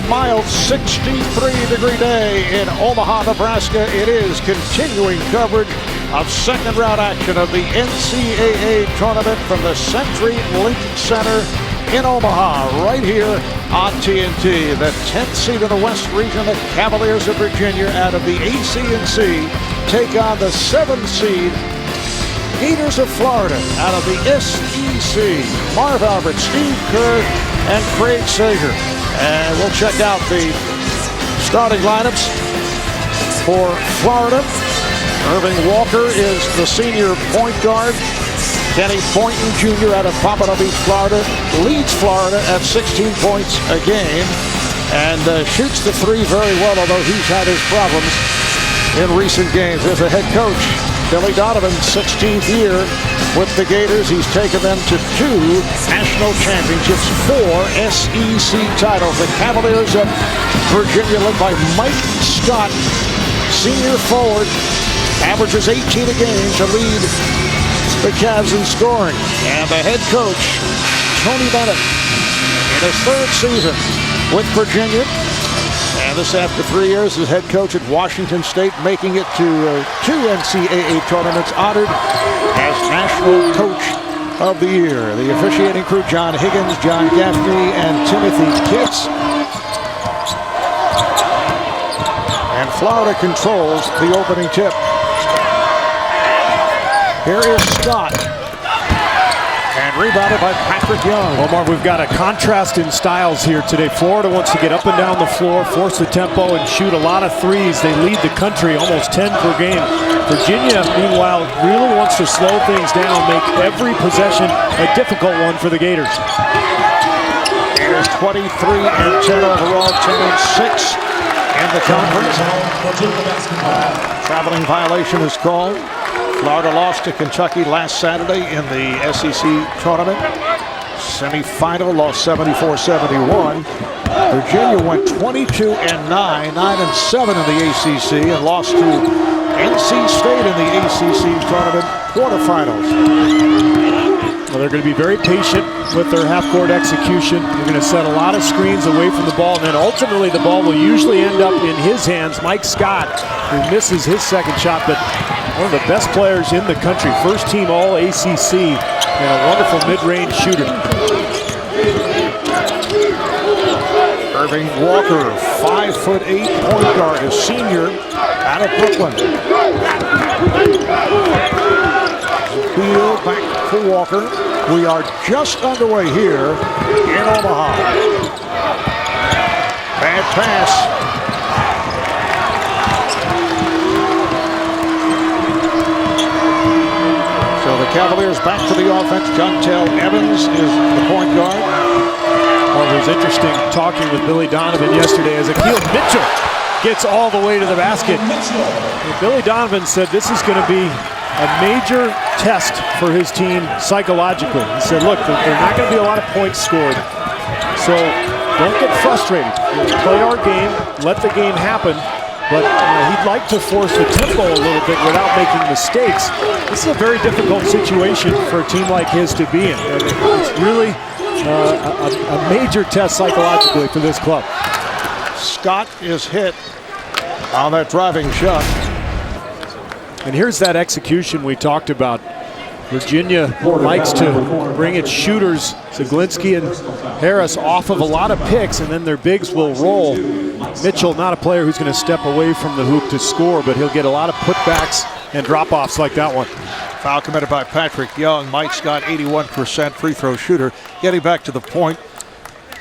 mild 63-degree day in Omaha, Nebraska. It is continuing coverage of second round action of the NCAA tournament from the Century Link Center in Omaha, right here on TNT. The 10th seed in the West region, the Cavaliers of Virginia out of the ACNC, take on the 7th seed Gators of Florida out of the SEC. Marv Albert, Steve Kerr, and Craig Sager. And we'll check out the starting lineups for Florida. Irving Walker is the senior point guard. Kenny Boynton Jr. out of Pompano Beach, Florida, leads Florida at 16 points a game and shoots the three very well, although he's had his problems in recent games. As a head coach, Billy Donovan, 16th year with the Gators. He's taken them to 2 national championships, 4 SEC titles. The Cavaliers of Virginia, led by Mike Scott, senior forward, averages 18 a game to lead the Cavs in scoring. And the head coach, Tony Bennett, in his 3rd season with Virginia. And this after 3 years as head coach at Washington State, making it to 2 NCAA tournaments, honored as National Coach of the Year. The officiating crew, John Higgins, John Gaffney, and Timothy Kitts. And Florida controls the opening tip. Here is Scott. And rebounded by Patrick Young. Omar, we've got a contrast in styles here today. Florida wants to get up and down the floor, force the tempo, and shoot a lot of threes. They lead the country, almost 10 per game. Virginia, meanwhile, really wants to slow things down, make every possession a difficult one for the Gators. Gators 23 and 10 overall, 10 and 6 in the conference. Traveling violation is called. Florida lost to Kentucky last Saturday in the SEC tournament. Semi-final, lost 74-71. Virginia went 22 and 9, 9 and 7 in the ACC, and lost to NC State in the ACC tournament quarterfinals. Well, they're going to be very patient with their half-court execution. They're going to set a lot of screens away from the ball, and then ultimately the ball will usually end up in his hands. Mike Scott, who misses his second shot, but one of the best players in the country, first team All-ACC, and a wonderful mid-range shooter. Irving Walker, 5'8" point guard, a senior out of Brooklyn. Field back for Walker. We are just underway here in Omaha. Bad pass. So the Cavaliers back to the offense. Jontel Evans is the point guard. Well, it was interesting talking with Billy Donovan yesterday as Akeem Mitchell gets all the way to the basket. And Billy Donovan said this is going to be a major test for his team psychologically. He said, look, there are not going to be a lot of points scored, so don't get frustrated. Play our game, let the game happen, but he'd like to force the tempo a little bit without making mistakes. This is a very difficult situation for a team like his to be in. It's really a major test psychologically for this club. Scott is hit on that driving shot. And here's that execution we talked about. Virginia likes to bring its shooters, Zaglinski and Harris, off of a lot of picks, and then their bigs will roll. Mitchell, not a player who's going to step away from the hoop to score, but he'll get a lot of putbacks and drop-offs like that one. Foul committed by Patrick Young. Mike Scott, 81% free throw shooter. Getting back to the point,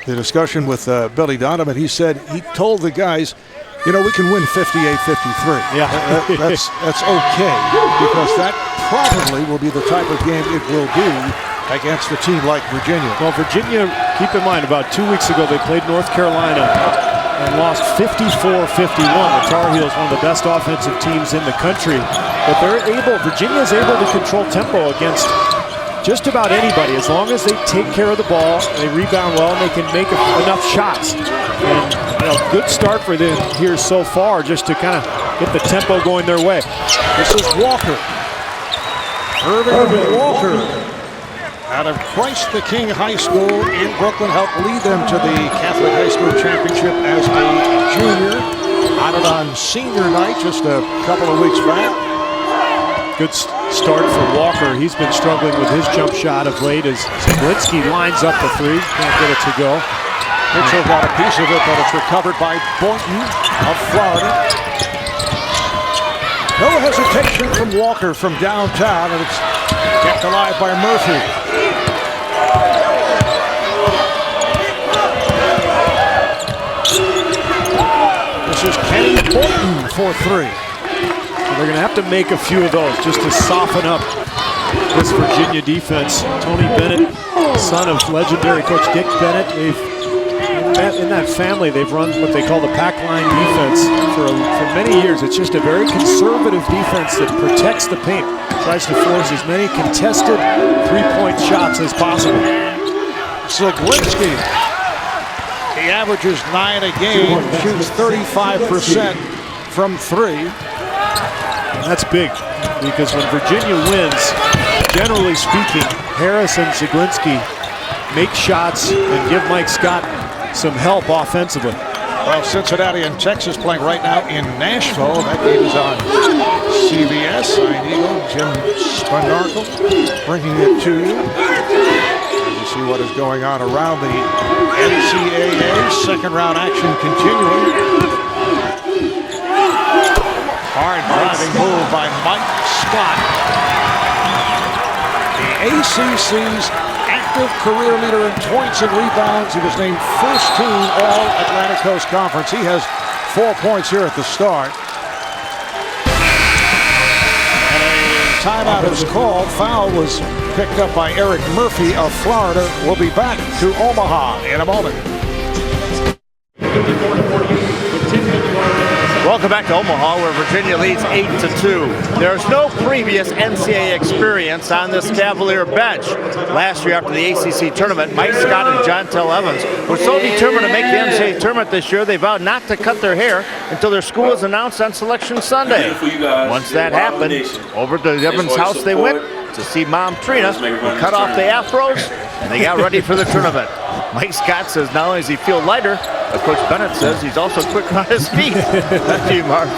the discussion with Billy Donovan, he said he told the guys, you know, we can win 58-53. Yeah. That's okay, because that probably will be the type of game it will be against a team like Virginia. Well, Virginia, keep in mind, about 2 weeks ago they played North Carolina and lost 54-51. The Tar Heels, one of the best offensive teams in the country. But Virginia's able to control tempo against just about anybody, as long as they take care of the ball, they rebound well, and they can make enough shots. And good start for them here so far, just to kind of get the tempo going their way. This is Walker. Irving Walker out of Christ the King High School in Brooklyn, helped lead them to the Catholic High School Championship as a junior. Honored on senior night just a couple of weeks back. Good start for Walker. He's been struggling with his jump shot of late as Zaglinski lines up the three. Can't get it to go. Mitchell got a piece of it, but it's recovered by Boynton of Florida. No hesitation from Walker from downtown, and it's kept alive by Murphy. This is Kenny Boynton for three. They're going to have to make a few of those just to soften up this Virginia defense. Tony Bennett, son of legendary coach Dick Bennett, in that family, they've run what they call the pack line defense for many years. It's just a very conservative defense that protects the paint, tries to force as many contested three-point shots as possible. Zaglinski, he averages 9 a game, shoots 35% from three. And that's big because when Virginia wins, generally speaking, Harris and Zaglinski make shots and give Mike Scott some help offensively. Well, Cincinnati and Texas playing right now in Nashville. That game is on CBS. Jim Spanarkel bringing it to you. You see what is going on around the NCAA. Second round action continuing. Hard driving move by Mike Scott. The ACC's active career leader in points and rebounds. He was named first team All-Atlantic Coast Conference. He has 4 points here at the start. And a timeout is called. Foul was picked up by Eric Murphy of Florida. We'll be back to Omaha in a moment. Welcome back to Omaha, where Virginia leads 8-2. There's no previous NCAA experience on this Cavalier bench. Last year after the ACC tournament, Mike Scott and John Tell Evans were so determined to make the NCAA tournament this year, they vowed not to cut their hair until their school was announced on Selection Sunday. Once that happened, over to Evans' house they went to see Mom Trina. He cut off the afros, and they got ready for the tournament. Mike Scott says not only does he feel lighter, but Coach Bennett says he's also quicker on his feet. Back to you, Mark.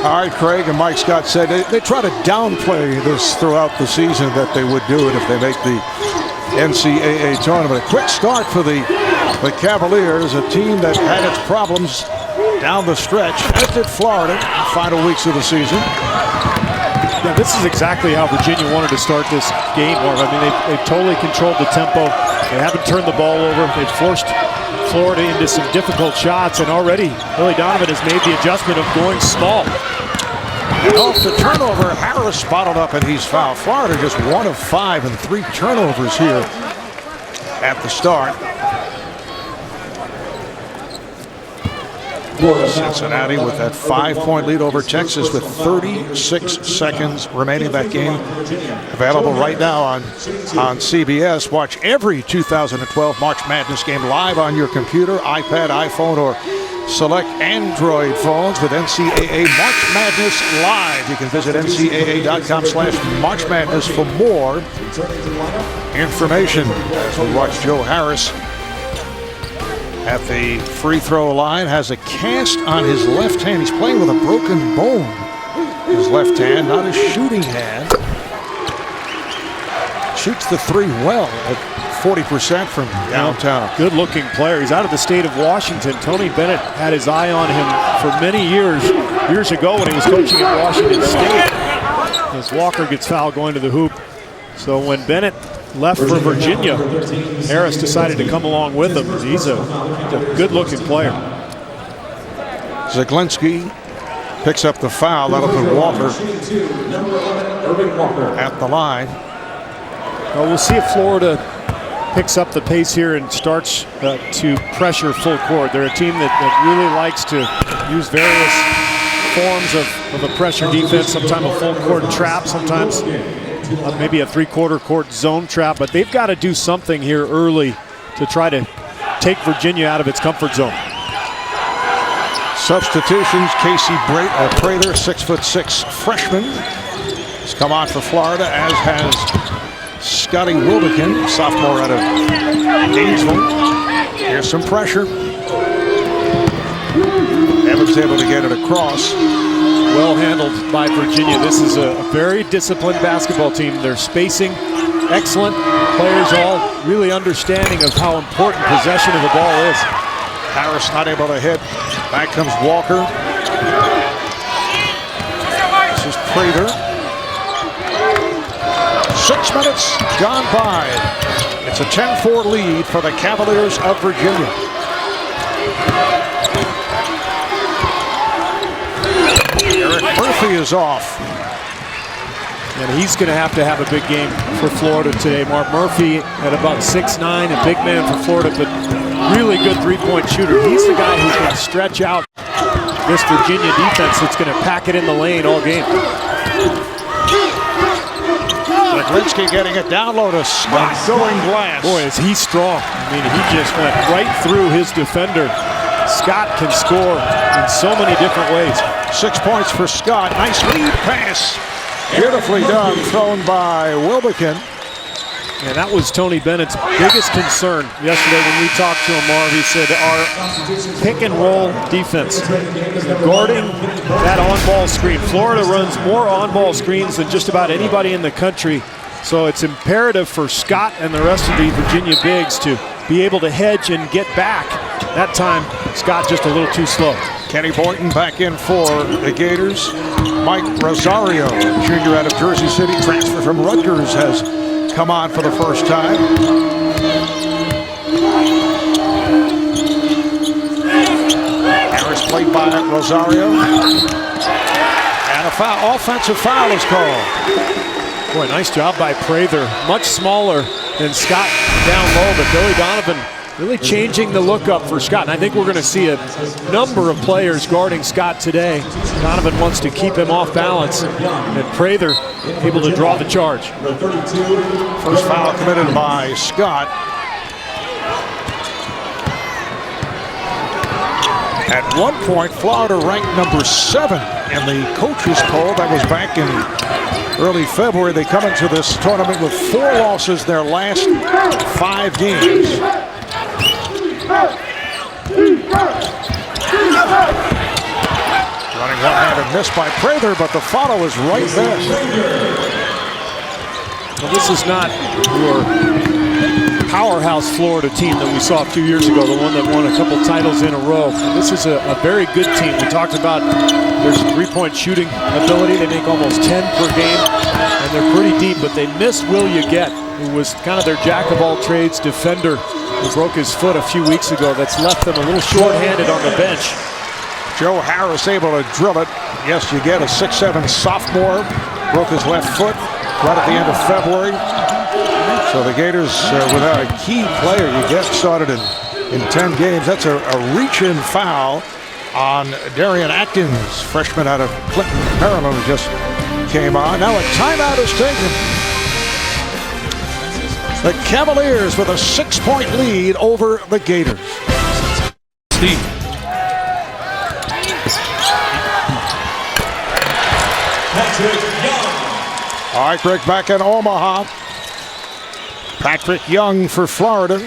All right, Craig, and Mike Scott said they try to downplay this throughout the season, that they would do it if they make the NCAA tournament. A quick start for the Cavaliers, a team that had its problems down the stretch, as did Florida in the final weeks of the season. Yeah, this is exactly how Virginia wanted to start this game. I mean, they've totally controlled the tempo. They haven't turned the ball over. They've forced Florida into some difficult shots, and already Billy Donovan has made the adjustment of going small. And off the turnover, Harris spotted up and he's fouled. Florida just 1 of 5 and 3 turnovers here at the start. Cincinnati with that 5-point lead over Texas with 36 seconds remaining. That game available right now on CBS. Watch every 2012 March Madness game live on your computer, iPad, iPhone, or select Android phones with NCAA March Madness Live. You can visit ncaa.com/March Madness for more information. As we watch Joe Harris at the free throw line, has a cast on his left hand. He's playing with a broken bone. His left hand, not his shooting hand. Shoots the three well at 40% from downtown. Good looking player. He's out of the state of Washington. Tony Bennett had his eye on him for many years ago when he was coaching at Washington State. As Walker gets fouled going to the hoop. So when Bennett left for Virginia, Harris decided to come along with him. He's a good-looking player. Zaglinski picks up the foul. That'll put Walker at the line. Well, we'll see if Florida picks up the pace here and starts to pressure full court. They're a team that really likes to use various forms of a pressure defense, sometimes a full court trap, sometimes maybe a three-quarter court zone trap, but they've got to do something here early to try to take Virginia out of its comfort zone. Substitutions, Casey Prater, 6'6" freshman, has come on for Florida, as has Scotty Wilbekin, sophomore out of Gainesville. Here's some pressure. Evans able to get it across. Well handled by Virginia. This is a very disciplined basketball team. They're spacing excellent. Players all really understanding of how important possession of the ball is. Harris not able to hit. Back comes Walker. This is Prather. 6 minutes gone by. It's a 10-4 lead for the Cavaliers of Virginia. Eric Murphy is off. And he's going to have a big game for Florida today. Mark Murphy at about 6'9", a big man for Florida, but really good three-point shooter. He's the guy who can stretch out this Virginia defense that's going to pack it in the lane all game. Linsky getting it down low to Scott, going glass. Boy, is he strong. I mean, he just went right through his defender. Scott can score in so many different ways. 6 points for Scott. Nice lead pass. Beautifully done, thrown by Wilbekin. And that was Tony Bennett's biggest concern yesterday when we talked to him, Marv. He said our pick and roll defense, guarding that on-ball screen. Florida runs more on-ball screens than just about anybody in the country. So it's imperative for Scott and the rest of the Virginia bigs to be able to hedge and get back. That time, Scott just a little too slow. Kenny Boynton back in for the Gators. Mike Rosario, junior out of Jersey City, transfer from Rutgers, has come on for the first time. Harris played by Rosario. And a foul, offensive foul is called. Boy, nice job by Prather. Much smaller than Scott down low, but Billy Donovan really changing the look up for Scott. And I think we're going to see a number of players guarding Scott today. Donovan wants to keep him off balance, and Prather able to draw the charge. First foul committed by Scott. At one point, Florida ranked number 7 in the coaches poll. That was back in early February. They come into this tournament with 4 losses their last 5 games. Running one-handed miss by Prather, but the follow is right there. Well, this is not your powerhouse Florida team that we saw a few years ago, the one that won a couple titles in a row. This is a very good team. We talked about their three-point shooting ability. They make almost 10 per game, and they're pretty deep, but they missed Will Yeget, who was kind of their jack-of-all-trades defender, who broke his foot a few weeks ago. That's left them a little short-handed on the bench. Joe Harris able to drill it. Yes, Yeget, a 6'7" sophomore, broke his left foot right at the end of February. So the Gators, without a key player, Yeget started in 10 games. That's a reach-in foul on Darian Atkins, freshman out of Clinton, Maryland, who just came on. Now a timeout is taken. The Cavaliers with a 6-point lead over the Gators. Steve. All right, Greg, back in Omaha. Patrick Young for Florida.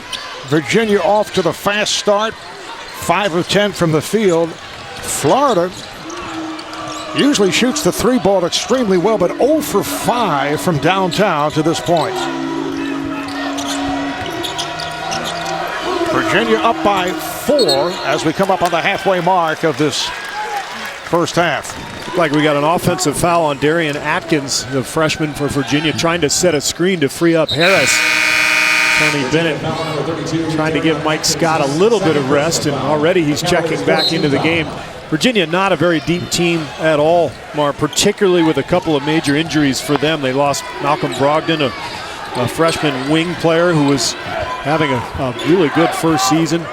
Virginia off to the fast start. 5 of 10 from the field. Florida usually shoots the 3-ball extremely well, but 0 for 5 from downtown to this point. Virginia up by 4 as we come up on the halfway mark of this first half. Looked like we got an offensive foul on Darian Atkins, the freshman for Virginia, trying to set a screen to free up Harris. Tony Bennett trying to give Mike Scott a little bit of rest, and already he's checking back into the game. Virginia not a very deep team at all, Mark, particularly with a couple of major injuries for them. They lost Malcolm Brogdon, a freshman wing player who was having a really good first season.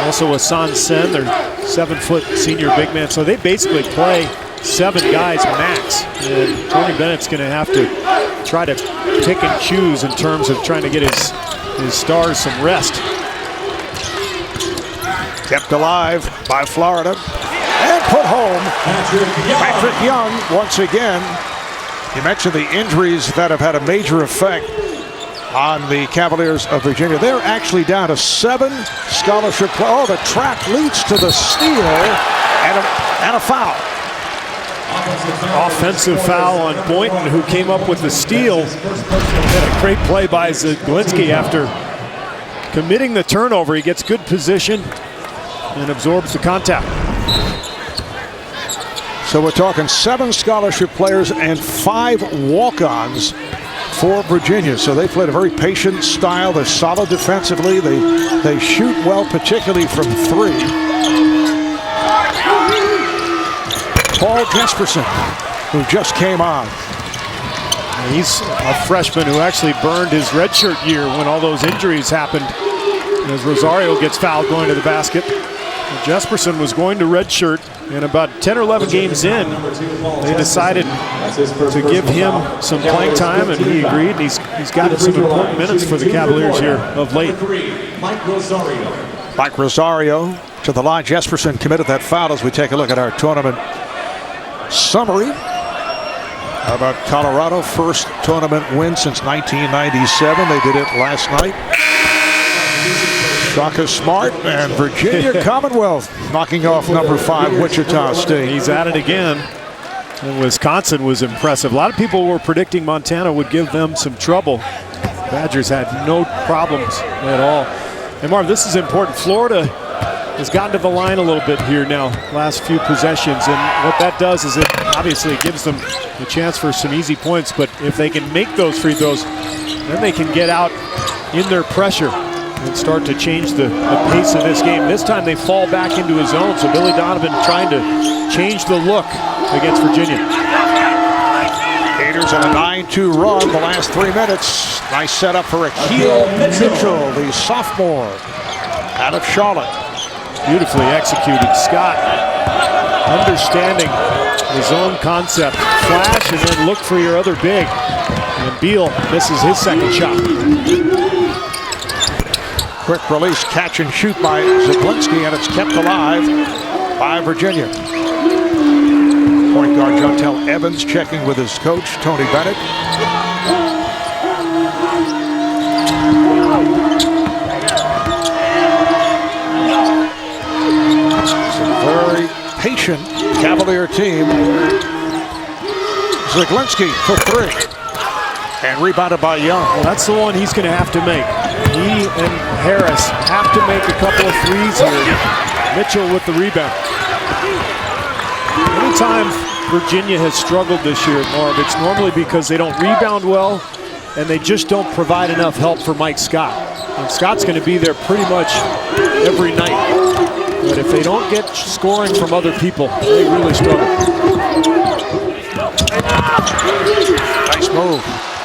Also Hassan Sen, their 7-foot senior big man. So they basically play 7 guys max. And Tony Bennett's going to have to try to pick and choose in terms of trying to get his stars some rest. Kept alive by Florida and put home. Patrick Young once again. You mentioned the injuries that have had a major effect on the Cavaliers of Virginia. They're actually down to 7 scholarship players. Oh, the track leads to the steal and a foul. Offensive foul on Boynton, who came up with the steal. Had a great play by Zaglinski after committing the turnover. He gets good position and absorbs the contact. So we're talking 7 scholarship players and 5 walk-ons for Virginia. So they played a very patient style. They're solid defensively. They shoot well, particularly from 3. Paul Jesperson, who just came on. He's a freshman who actually burned his redshirt year when all those injuries happened. As Rosario gets fouled going to the basket. Jesperson was going to redshirt, and about 10 or 11 games in, they decided to give him some playing time, and he agreed. And he's gotten some important minutes for the Cavaliers here of late. Mike Rosario to the line. Jesperson committed that foul as we take a look at our tournament summary. How about Colorado? First tournament win since 1997. They did it last night. Shaka Smart and Virginia Commonwealth knocking off number 5 Wichita State. He's at it again. And Wisconsin was impressive. A lot of people were predicting Montana would give them some trouble. Badgers had no problems at all. And Marv, this is important. Florida has gotten to the line a little bit here now, last few possessions. And what that does is it obviously gives them a chance for some easy points. But if they can make those free throws, then they can get out in their pressure and start to change the pace of this game. This time they fall back into his zone, so Billy Donovan trying to change the look against Virginia. Gators on a 9-2 run the last 3 minutes. Nice setup for Akil Mitchell, the sophomore out of Charlotte. Beautifully executed. Scott understanding the zone concept. Flash and then look for your other big. And Beal misses his second shot. Quick release, catch and shoot by Zaglinski, and it's kept alive by Virginia. Point guard Jontel Evans checking with his coach, Tony Bennett. It's a very patient Cavalier team. Zaglinski for 3. And rebounded by Young. Well, that's the one he's going to have to make. He and Harris have to make a couple of threes here. Mitchell with the rebound. Anytime Virginia has struggled this year, Marv, it's normally because they don't rebound well and they just don't provide enough help for Mike Scott. And Scott's going to be there pretty much every night. But if they don't get scoring from other people, they really struggle. Nice move.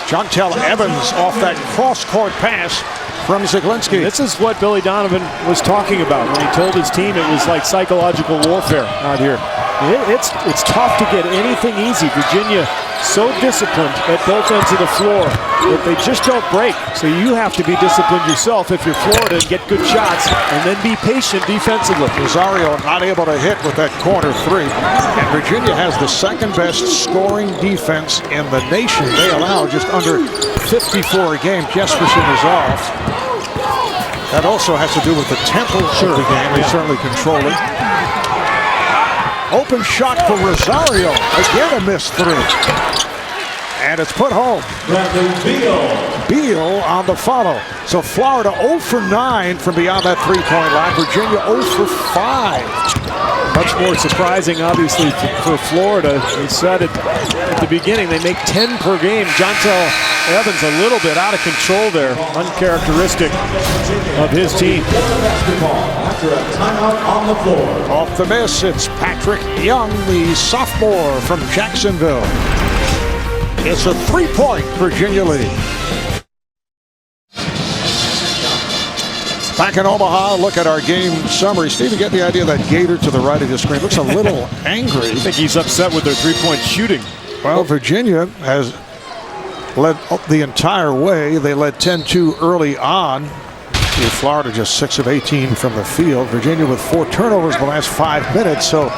Jontel Evans off that cross-court pass from Zaglinski. This is what Billy Donovan was talking about when he told his team it was like psychological warfare out here. It's tough to get anything easy. Virginia so disciplined at both ends of the floor that they just don't break. So you have to be disciplined yourself if you're Florida and get good shots and then be patient defensively. Rosario not able to hit with that corner 3. And Virginia has the second best scoring defense in the nation. They allow just under 54 a game. Jesperson is off. That also has to do with the tempo of the game. They certainly control it. Open shot for Rosario. Again a missed 3. And it's put home. Beal on the follow. So Florida 0 for 9 from beyond that 3-point line. Virginia 0 for 5. Much more surprising, obviously, for Florida. They said it at the beginning, they make 10 per game. Jontel Evans a little bit out of control there. Uncharacteristic of his team. Off the miss, it's Patrick Young, the sophomore from Jacksonville. It's a 3-point Virginia lead. Back in Omaha, look at our game summary. Steve, you get the idea that Gator to the right of the screen looks a little angry. I think he's upset with their 3-point shooting. Well, Virginia has led the entire way. They led 10-2 early on. With Florida just 6 of 18 from the field. Virginia with 4 turnovers in the last 5 minutes. So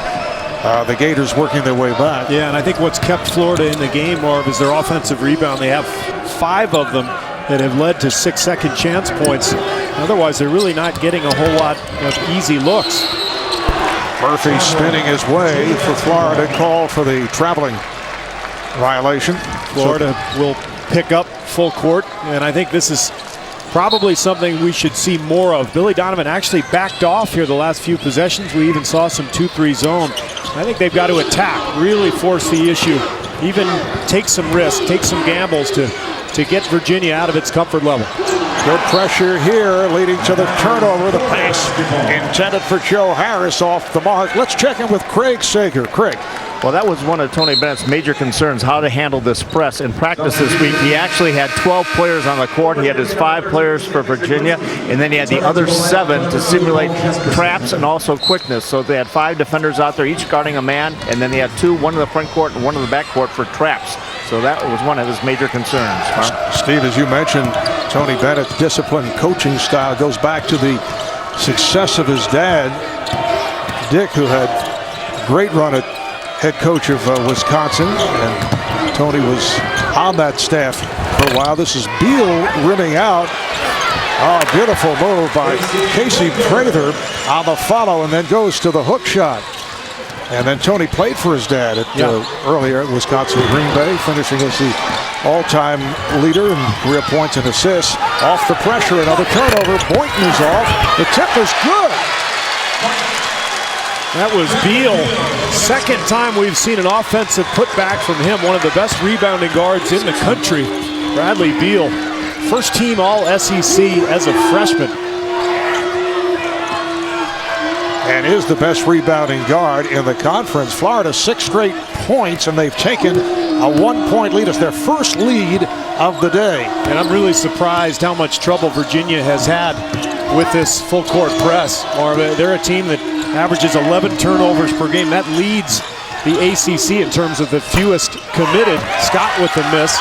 the Gators working their way back. Yeah, and I think what's kept Florida in the game, Marv, is their offensive rebound. They have 5 of them that have led to 6 second chance points. Otherwise, they're really not getting a whole lot of easy looks. Murphy spinning his way for Florida, called for the traveling violation. Florida will pick up full court, and I think this is probably something we should see more of. Billy Donovan actually backed off here the last few possessions. We even saw some 2-3 zone. I think they've got to attack, really force the issue, even take some risks, take some gambles to get Virginia out of its comfort level. Good pressure here, leading to the turnover. The pass intended for Joe Harris off the mark. Let's check in with Craig Sager. Craig. Well, that was one of Tony Bennett's major concerns, how to handle this press. In practice this week, he actually had 12 players on the court. He had his 5 players for Virginia, and then he had the other 7 to simulate traps and also quickness. So they had 5 defenders out there, each guarding a man, and then they had 2, one in the front court and one in the back court for traps. So that was one of his major concerns. Steve, as you mentioned, Tony Bennett's disciplined coaching style goes back to the success of his dad, Dick, who had a great run at head coach of Wisconsin, and Tony was on that staff for a while. This is Beal rimming out. Oh, beautiful move by Casey Prather on the follow, and then goes to the hook shot. And then Tony played for his dad earlier at Wisconsin Green Bay, finishing as the all-time leader in career points and assists. Off the pressure, another turnover. Boynton is off. The tip is good. That was Beal. Second time we've seen an offensive putback from him, one of the best rebounding guards in the country. Bradley Beal, first team All-SEC as a freshman. And is the best rebounding guard in the conference. Florida 6 straight points, and they've taken a 1-point lead. It's their first lead of the day. And I'm really surprised how much trouble Virginia has had with this full court press. They're a team that averages 11 turnovers per game. That leads the ACC in terms of the fewest committed. Scott with the miss.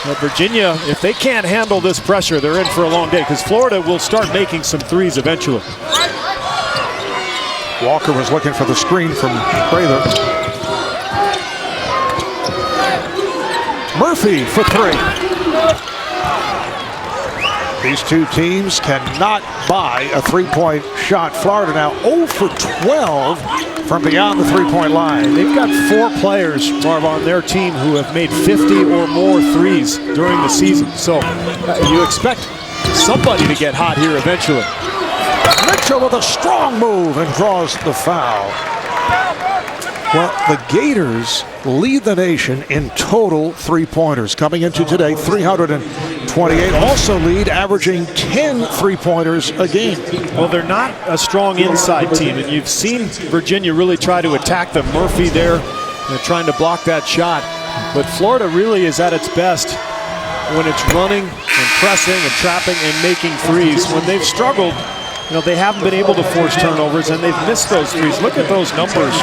But Virginia, if they can't handle this pressure, they're in for a long day, because Florida will start making some threes eventually. Walker was looking for the screen from Prather. Murphy for 3. These two teams cannot buy a 3-point shot. Florida now 0 for 12 from beyond the 3-point line. They've got 4 players, Marv, on their team who have made 50 or more threes during the season. So you expect somebody to get hot here eventually. Mitchell with a strong move and draws the foul. Well, the Gators lead the nation in total 3-pointers. Coming into today, 328. Also lead, averaging 10 3-pointers a game. Well, they're not a strong inside team, and you've seen Virginia really try to attack them. Murphy there, trying to block that shot. But Florida really is at its best when it's running and pressing and trapping and making threes. When they've struggled, they haven't been able to force turnovers, and they've missed those threes. Look at those numbers.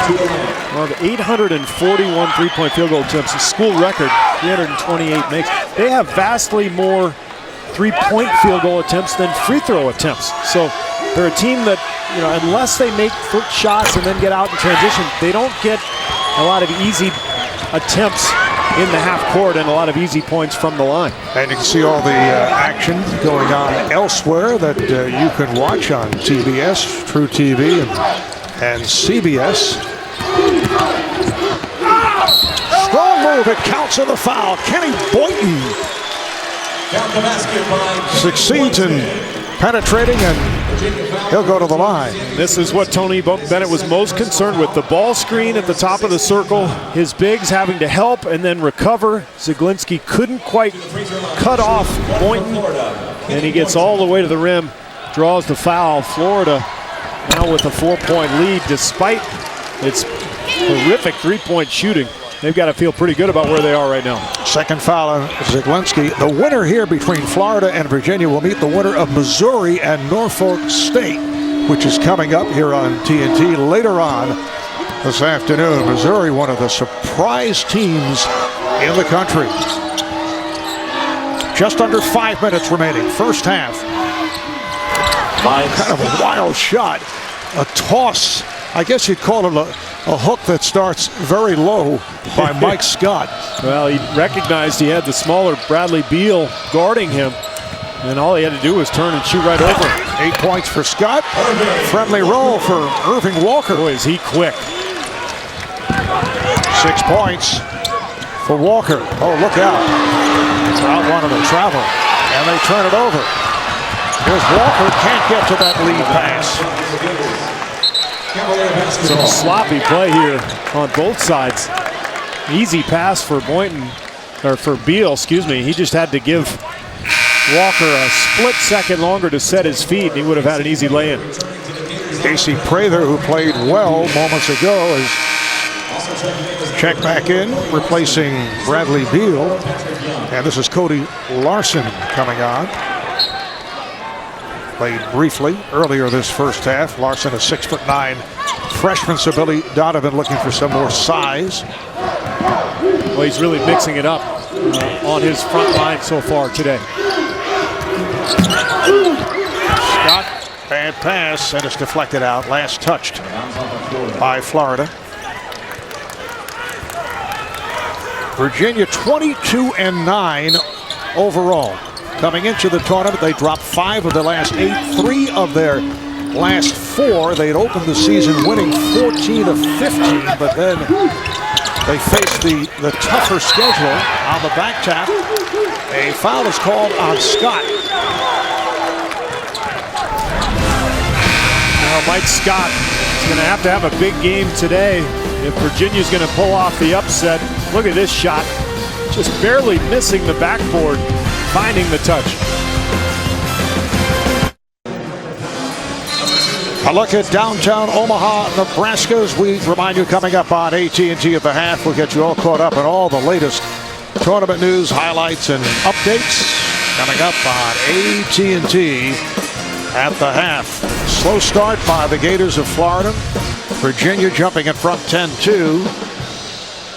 841 3-point field goal attempts, a school record, 328 makes. They have vastly more 3-point field goal attempts than free throw attempts. So they're a team that, unless they make shots and then get out in transition, they don't get a lot of easy attempts in the half court and a lot of easy points from the line. And you can see all the action going on elsewhere that you can watch on TBS, True TV, and CBS. Strong move, it counts on the foul. Kenny Boynton succeeds in penetrating, and he'll go to the line. This is what Tony Bennett was most concerned with. The ball screen at the top of the circle, his bigs having to help and then recover. Zaglinski couldn't quite cut off Boynton, and he gets all the way to the rim, draws the foul. Florida now with a 4-point lead, despite its horrific 3-point shooting. They've got to feel pretty good about where they are right now. Second foul on Zaglinski. The winner here between Florida and Virginia will meet the winner of Missouri and Norfolk State, which is coming up here on TNT later on this afternoon. Missouri, one of the surprise teams in the country. Just under 5 minutes remaining, first half. Kind of a wild shot, a toss. I guess you'd call it A hook that starts very low by Mike Scott. Well, he recognized he had the smaller Bradley Beal guarding him, and all he had to do was turn and shoot right over him. 8 points for Scott. Friendly roll for Irving Walker. Boy, is he quick. 6 points for Walker. Oh, look out. Out one of the travel, and they turn it over. Here's Walker, can't get to that lead pass. Some sloppy play here on both sides. Easy pass for Boynton, or for Beal, excuse me. He just had to give Walker a split second longer to set his feet, and he would have had an easy lay-in. Casey Prather, who played well moments ago, is checked back in, replacing Bradley Beal. And this is Cody Larson coming on. Played briefly earlier this first half. Larson, a 6'9" freshman, so Billy Donovan looking for some more size. Well, he's really mixing it up on his front line so far today. Scott, bad pass, and it's deflected out. Last touched by Florida. Virginia 22-9 overall. Coming into the tournament, they dropped 5 of their last 8, 3 of their last 4. They'd opened the season winning 14 of 15, but then they faced the tougher schedule. On the back tap, a foul is called on Scott. Now Mike Scott is going to have a big game today if Virginia's going to pull off the upset. Look at this shot, just barely missing the backboard, finding the touch. A look at downtown Omaha, Nebraska, as we remind you, coming up on AT&T at the half. We'll get you all caught up on all the latest tournament news, highlights, and updates coming up on AT&T at the half. Slow start by the Gators of Florida. Virginia jumping in front 10-2.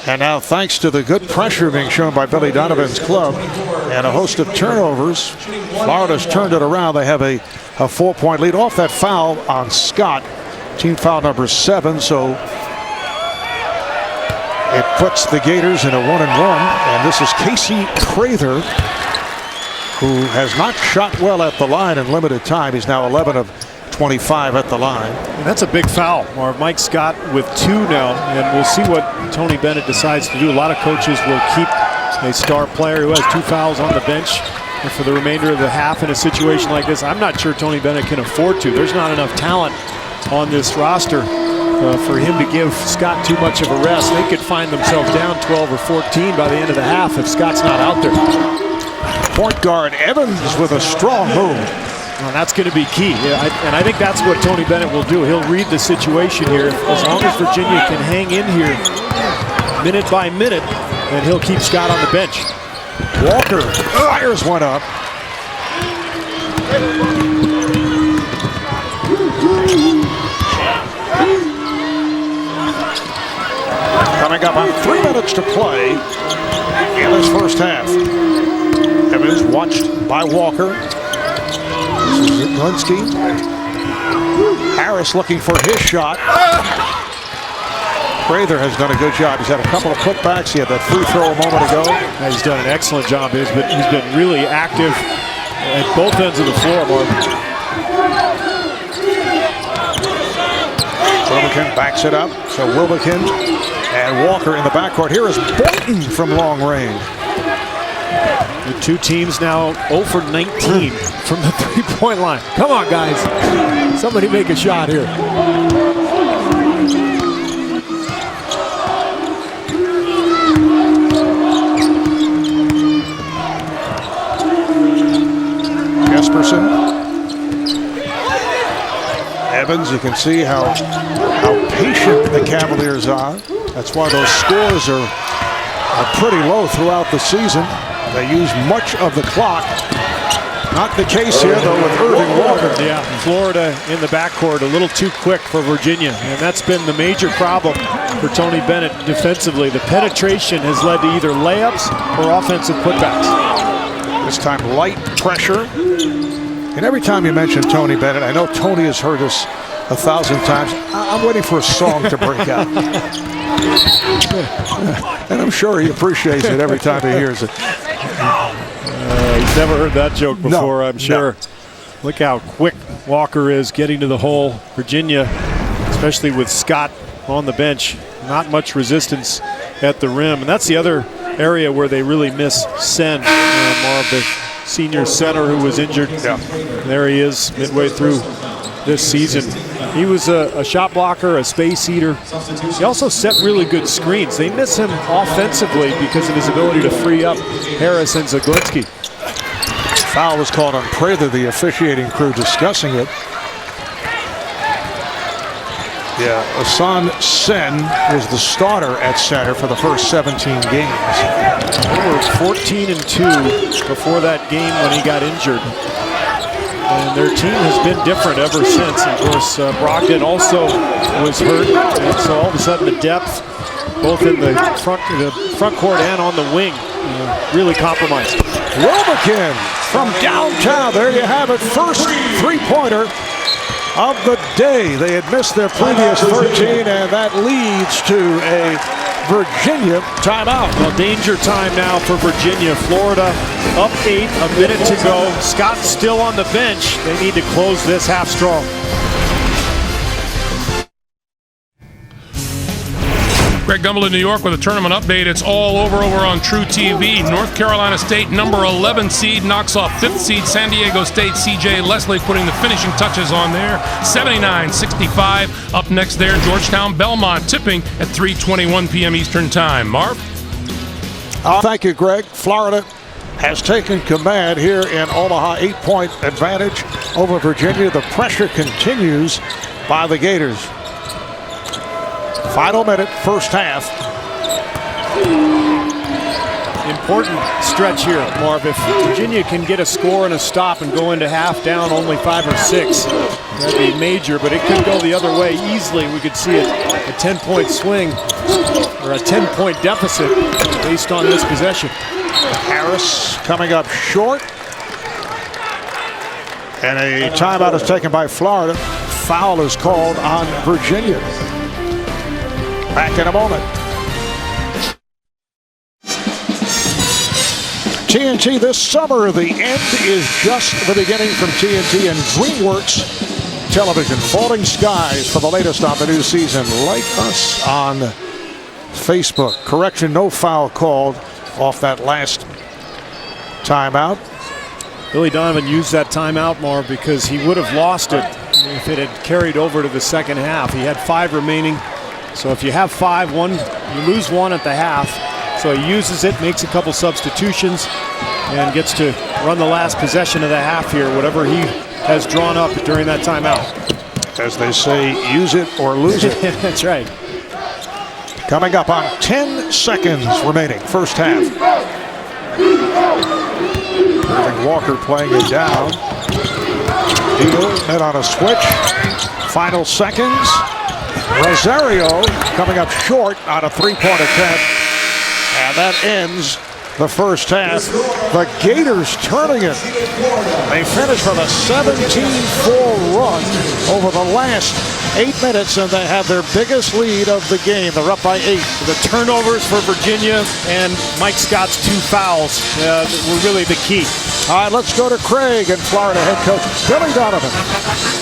And now, thanks to the good pressure being shown by Billy Donovan's club and a host of turnovers, Florida's turned it around. They have a 4-point lead off that foul on Scott, team foul number 7. So it puts the Gators in a 1-1. And this is Casey Prather, who has not shot well at the line in limited time. He's now 11 of 25 at the line. And that's a big foul. Or Mike Scott with 2 now, and we'll see what Tony Bennett decides to do. A lot of coaches will keep a star player who has 2 fouls on the bench for the remainder of the half in a situation like this. I'm not sure Tony Bennett can afford to. There's not enough talent on this roster for him to give Scott too much of a rest. They could find themselves down 12 or 14 by the end of the half if Scott's not out there. Point guard Evans with a strong move. Well, that's going to be key, and I think that's what Tony Bennett will do. He'll read the situation here. As long as Virginia can hang in here minute by minute, then he'll keep Scott on the bench. Walker fires one up. Coming up on 3 minutes to play in this first half. Evans watched by Walker. This is Zielinski. Harris looking for his shot. Prather has done a good job. He's had a couple of putbacks. He had that free throw a moment ago. He's done an excellent job. He's been really active at both ends of the floor, Marvin. Wilbekin backs it up. So Wilbekin and Walker in the backcourt. Here is Boynton from long range. The 2 teams now 0 for 19 from the 3-point line. Come on, guys. Somebody make a shot here. Jesperson. Evans, you can see how patient the Cavaliers are. That's why those scores are pretty low throughout the season. They use much of the clock. Not the case here, though, with Irving Walker. Yeah, Florida in the backcourt a little too quick for Virginia, and that's been the major problem for Tony Bennett defensively. The penetration has led to either layups or offensive putbacks. This time, light pressure. And every time you mention Tony Bennett, I know Tony has heard us 1,000 times. I'm waiting for a song to break out. And I'm sure he appreciates it every time he hears it. He's never heard that joke before, I'm sure. No. Look how quick Walker is getting to the hole. Virginia, especially with Scott on the bench, not much resistance at the rim. And that's the other area where they really miss Sen, more of the senior center who was injured. Yeah. There he is midway through this season. He was a shot blocker, a space eater. He also set really good screens. They miss him offensively because of his ability to free up Harris and Zaglinski. Foul was called on Prather, the officiating crew discussing it. Yeah, Hassan Sen was the starter at center for the first 17 games. They were 14-2 before that game when he got injured. And their team has been different ever since. Of course, Brogdon also was hurt, and so all of a sudden the depth, both in the front court and on the wing, really compromised. Robikin from downtown. There you have it. First three-pointer of the day. They had missed their previous 13, and that leads to a Virginia timeout. Well, danger time now for Virginia. Florida up 8, a minute to go. Scott's still on the bench. They need to close this half strong. Greg Gumbel in New York with a tournament update. It's all over on True TV. North Carolina State, number 11 seed, knocks off 5th seed San Diego State. C.J. Leslie putting the finishing touches on there. 79-65. Up next there, Georgetown Belmont tipping at 3:21 p.m. Eastern Time. Marv? Thank you, Greg. Florida has taken command here in Omaha. 8-point advantage over Virginia. The pressure continues by the Gators. Final minute, first half. Important stretch here, Marv. If Virginia can get a score and a stop and go into half down only 5 or 6, that'd be major, but it could go the other way easily. We could see a 10-point swing or a 10-point deficit based on this possession. Harris coming up short. And a timeout is taken by Florida. Foul is called on Virginia. Back in a moment. TNT this summer, the end is just the beginning from TNT and DreamWorks Television. Falling skies for the latest on the new season. Like us on Facebook. Correction, no foul called off that last timeout. Billy Donovan used that timeout, Marv, because he would have lost it if it had carried over to the second half. He had 5 remaining. So if you have 5-1, you lose 1 at the half. So he uses it, makes a couple substitutions, and gets to run the last possession of the half here, whatever he has drawn up during that timeout. As they say, use it or lose it. That's right. Coming up on 10 seconds remaining, first half. Irving Walker playing it down. Deal met on a switch. Final seconds. Rosario coming up short on a 3-point attempt. And that ends the first half. The Gators turning it. They finish with a 17-4 run over the last 8 minutes, and they have their biggest lead of the game. They're up by 8. The turnovers for Virginia and Mike Scott's 2 fouls were really the key. All right, let's go to Craig and Florida head coach Billy Donovan.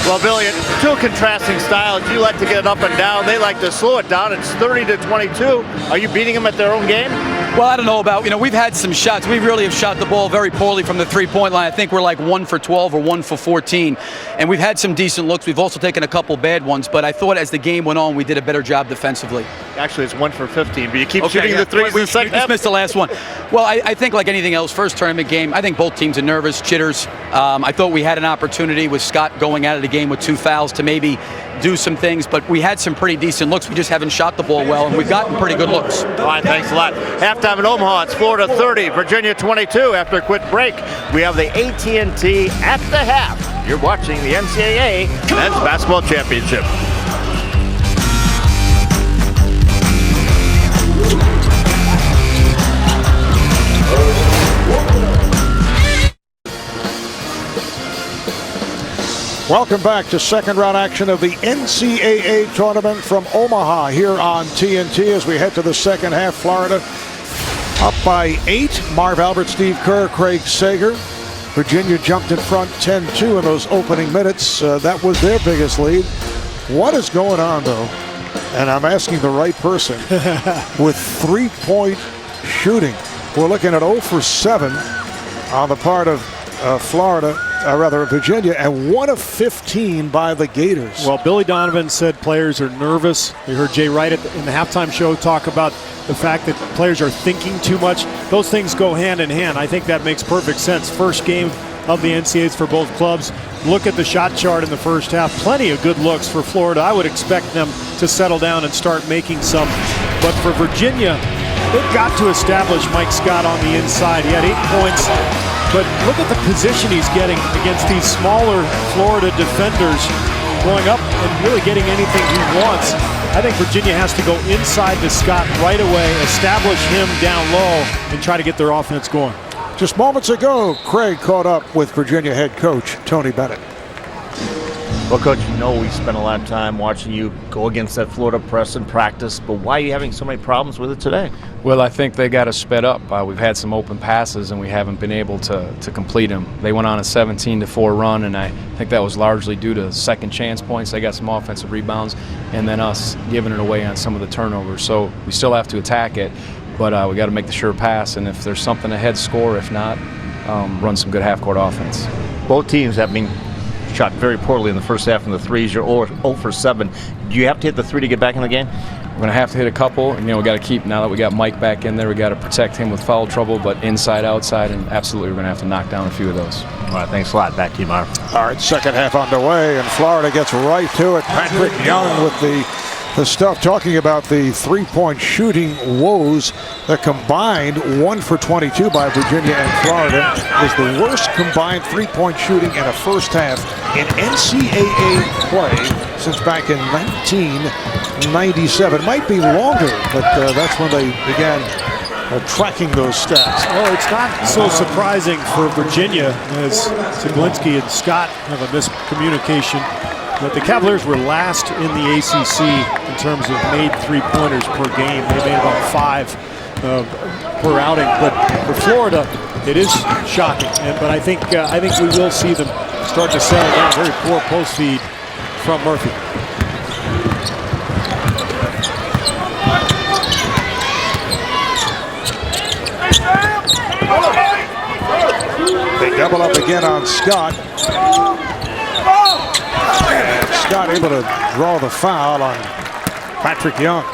Well, Billy, 2 contrasting styles. You like to get it up and down. They like to slow it down. It's 30-22. Are you beating them at their own game? Well, I don't know about, we've had some shots. We really have shot the ball very poorly from the 3-point line. I think we're like 1 for 12 or 1 for 14. And we've had some decent looks. We've also taken a couple bad ones. But I thought as the game went on, we did a better job defensively. Actually, it's 1 for 15. But you keep shooting the threes in the second half. We just missed the last one. Well, I think like anything else, first tournament game, I think both teams are nervous, jitters. I thought we had an opportunity with Scott going out of the game with 2 fouls to maybe do some things, but we had some pretty decent looks. We just haven't shot the ball well, and we've gotten pretty good looks. All right, thanks a lot. Halftime in Omaha, it's Florida 30, Virginia 22. After a quick break, we have the AT&T at the half. You're watching the NCAA Men's Basketball Championship. Welcome back to second round action of the NCAA tournament from Omaha here on TNT as we head to the second half. Florida up by 8. Marv Albert, Steve Kerr, Craig Sager. Virginia jumped in front 10-2 in those opening minutes. That was their biggest lead. What is going on, though? And I'm asking the right person. With 3-point shooting, we're looking at 0 for 7 on the part of Virginia, and 1 of 15 by the Gators. Well, Billy Donovan said players are nervous. We heard Jay Wright in the halftime show talk about the fact that players are thinking too much. Those things go hand in hand. I think that makes perfect sense. First game of the NCAAs for both clubs. Look at the shot chart in the first half. Plenty of good looks for Florida. I would expect them to settle down and start making some. But for Virginia, they've got to establish Mike Scott on the inside. He had 8 points. But look at the position he's getting against these smaller Florida defenders, going up and really getting anything he wants. I think Virginia has to go inside to Scott right away, establish him down low, and try to get their offense going. Just moments ago, Craig caught up with Virginia head coach Tony Bennett. Well, Coach, you know we spent a lot of time watching you go against that Florida press in practice, but why are you having so many problems with it today? Well, I think they got us sped up. We've had some open passes, and we haven't been able to complete them. They went on a 17-4 run, and I think that was largely due to second chance points. They got some offensive rebounds, and then us giving it away on some of the turnovers. So we still have to attack it, but we got to make the sure pass, and if there's something ahead, score. If not, run some good half-court offense. Both teams have been shot very poorly in the first half in the threes. You're 0 for 7. Do you have to hit the 3 to get back in the game? We're going to have to hit a couple, and we got to keep, now that we got Mike back in there, we got to protect him with foul trouble, but inside, outside, and absolutely we're going to have to knock down a few of those. All right, thanks a lot. Back to you, Marv. All right, second half underway, and Florida gets right to it. Patrick Young with the stuff, talking about the 3-point shooting woes. The combined 1 for 22 by Virginia and Florida is the worst combined 3-point shooting in a first half in NCAA play since back in 1997. Might be longer, but that's when they began tracking those stats. Well, it's not so surprising for Virginia, as Zaglinski and Scott have a miscommunication. But the Cavaliers were last in the ACC in terms of made 3-pointers per game. They made about 5 per outing. But for Florida, it is shocking. But I think we will see them start to settle down. Very poor post feed from Murphy. They double up again on Scott. Scott able to draw the foul on Patrick Young.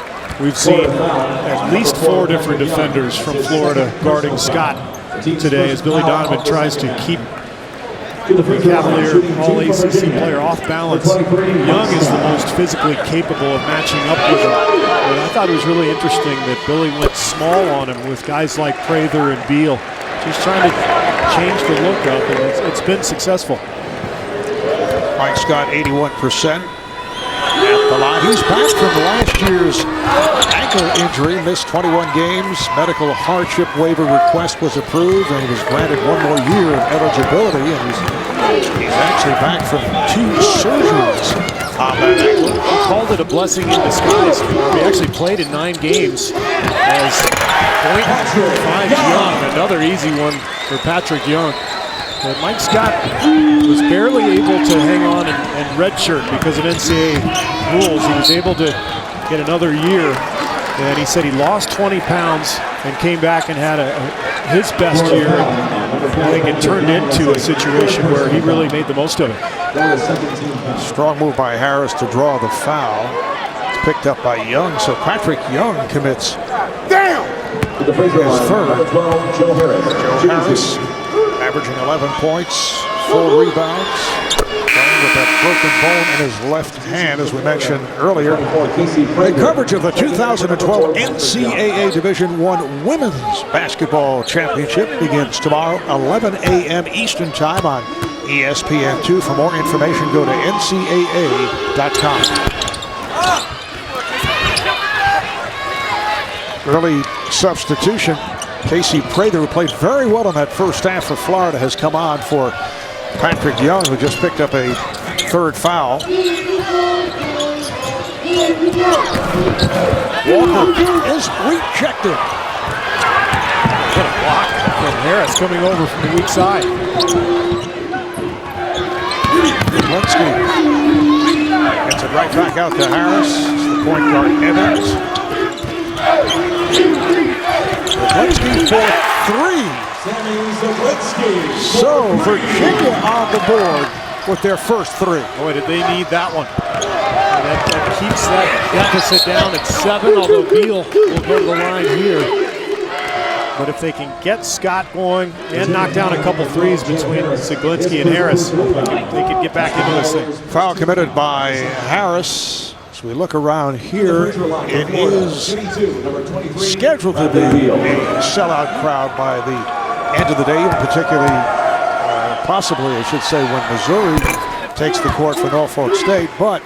We've seen at least 4 different defenders from Florida guarding Scott today as Billy Donovan tries to keep the Cavalier All-ACC player off balance. Young is the most physically capable of matching up with him. And I thought it was really interesting that Billy went small on him with guys like Prather and Beal. Just trying to change the look up, and it's been successful. Mike Scott, 81% at the line. He's back from last year's ankle injury, missed 21 games. Medical hardship waiver request was approved, and he was granted 1 more year of eligibility. And he's actually back from 2 surgeries on that ankle. He called it a blessing in disguise. He actually played in 9 games as point finds Young, another easy one for Patrick Young. But Mike Scott was barely able to hang on and redshirt because of NCAA rules. He was able to get another year, and he said he lost 20 pounds and came back and had his best year. I think it turned into a situation where he really made the most of it. Strong move by Harris to draw the foul. It's picked up by Young, so Patrick Young commits his third. Joe Harris averaging 11 points, 4 rebounds, playing with that broken bone in his left hand, as we mentioned earlier. The coverage of the 2012 NCAA Division I Women's Basketball Championship begins tomorrow, 11 a.m. Eastern Time on ESPN2. For more information, go to ncaa.com. Early substitution. Casey Prather, who played very well in that first half for Florida, has come on for Patrick Young, who just picked up a third foul. Walker is rejected. What a block from Harris coming over from the weak side. Linsky gets it right back out to Harris. It's the point guard Evans. Linsky for three. So Virginia on the board with their first three. Boy, did they need that one. And that keeps that deficit down at 7, although Beal will go to the line here. But if they can get Scott going and knock down a couple threes between Zaglinski and Harris, they could get back into this thing. Foul committed by Harris. As we look around here, it is scheduled to be a sellout crowd by the end of the day, particularly, possibly, I should say, when Missouri takes the court for Norfolk State. But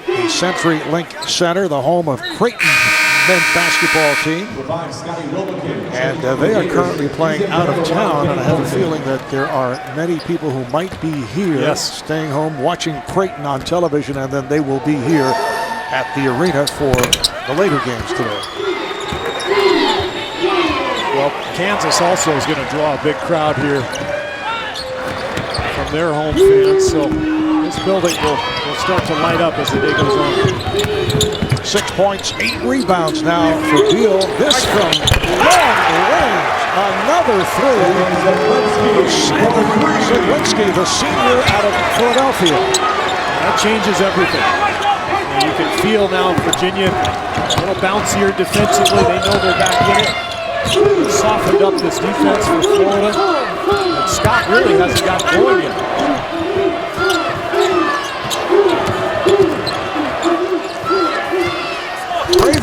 the CenturyLink Center, the home of Creighton men's basketball team, and they are currently playing out of town, and I have a feeling that there are many people who might be here, staying home, watching Creighton on television, and then they will be here at the arena for the later games today. Well, Kansas also is going to draw a big crowd here from their home fans, so this building will start to light up as the day goes on. 6 points, 8 rebounds now for Beal. This from long range. Another three. Zaglinski, the senior out of Philadelphia. That changes everything. And you can feel now Virginia a little bouncier defensively. They know they're back in it. Softened up this defense for Florida. And Scott really hasn't got going yet.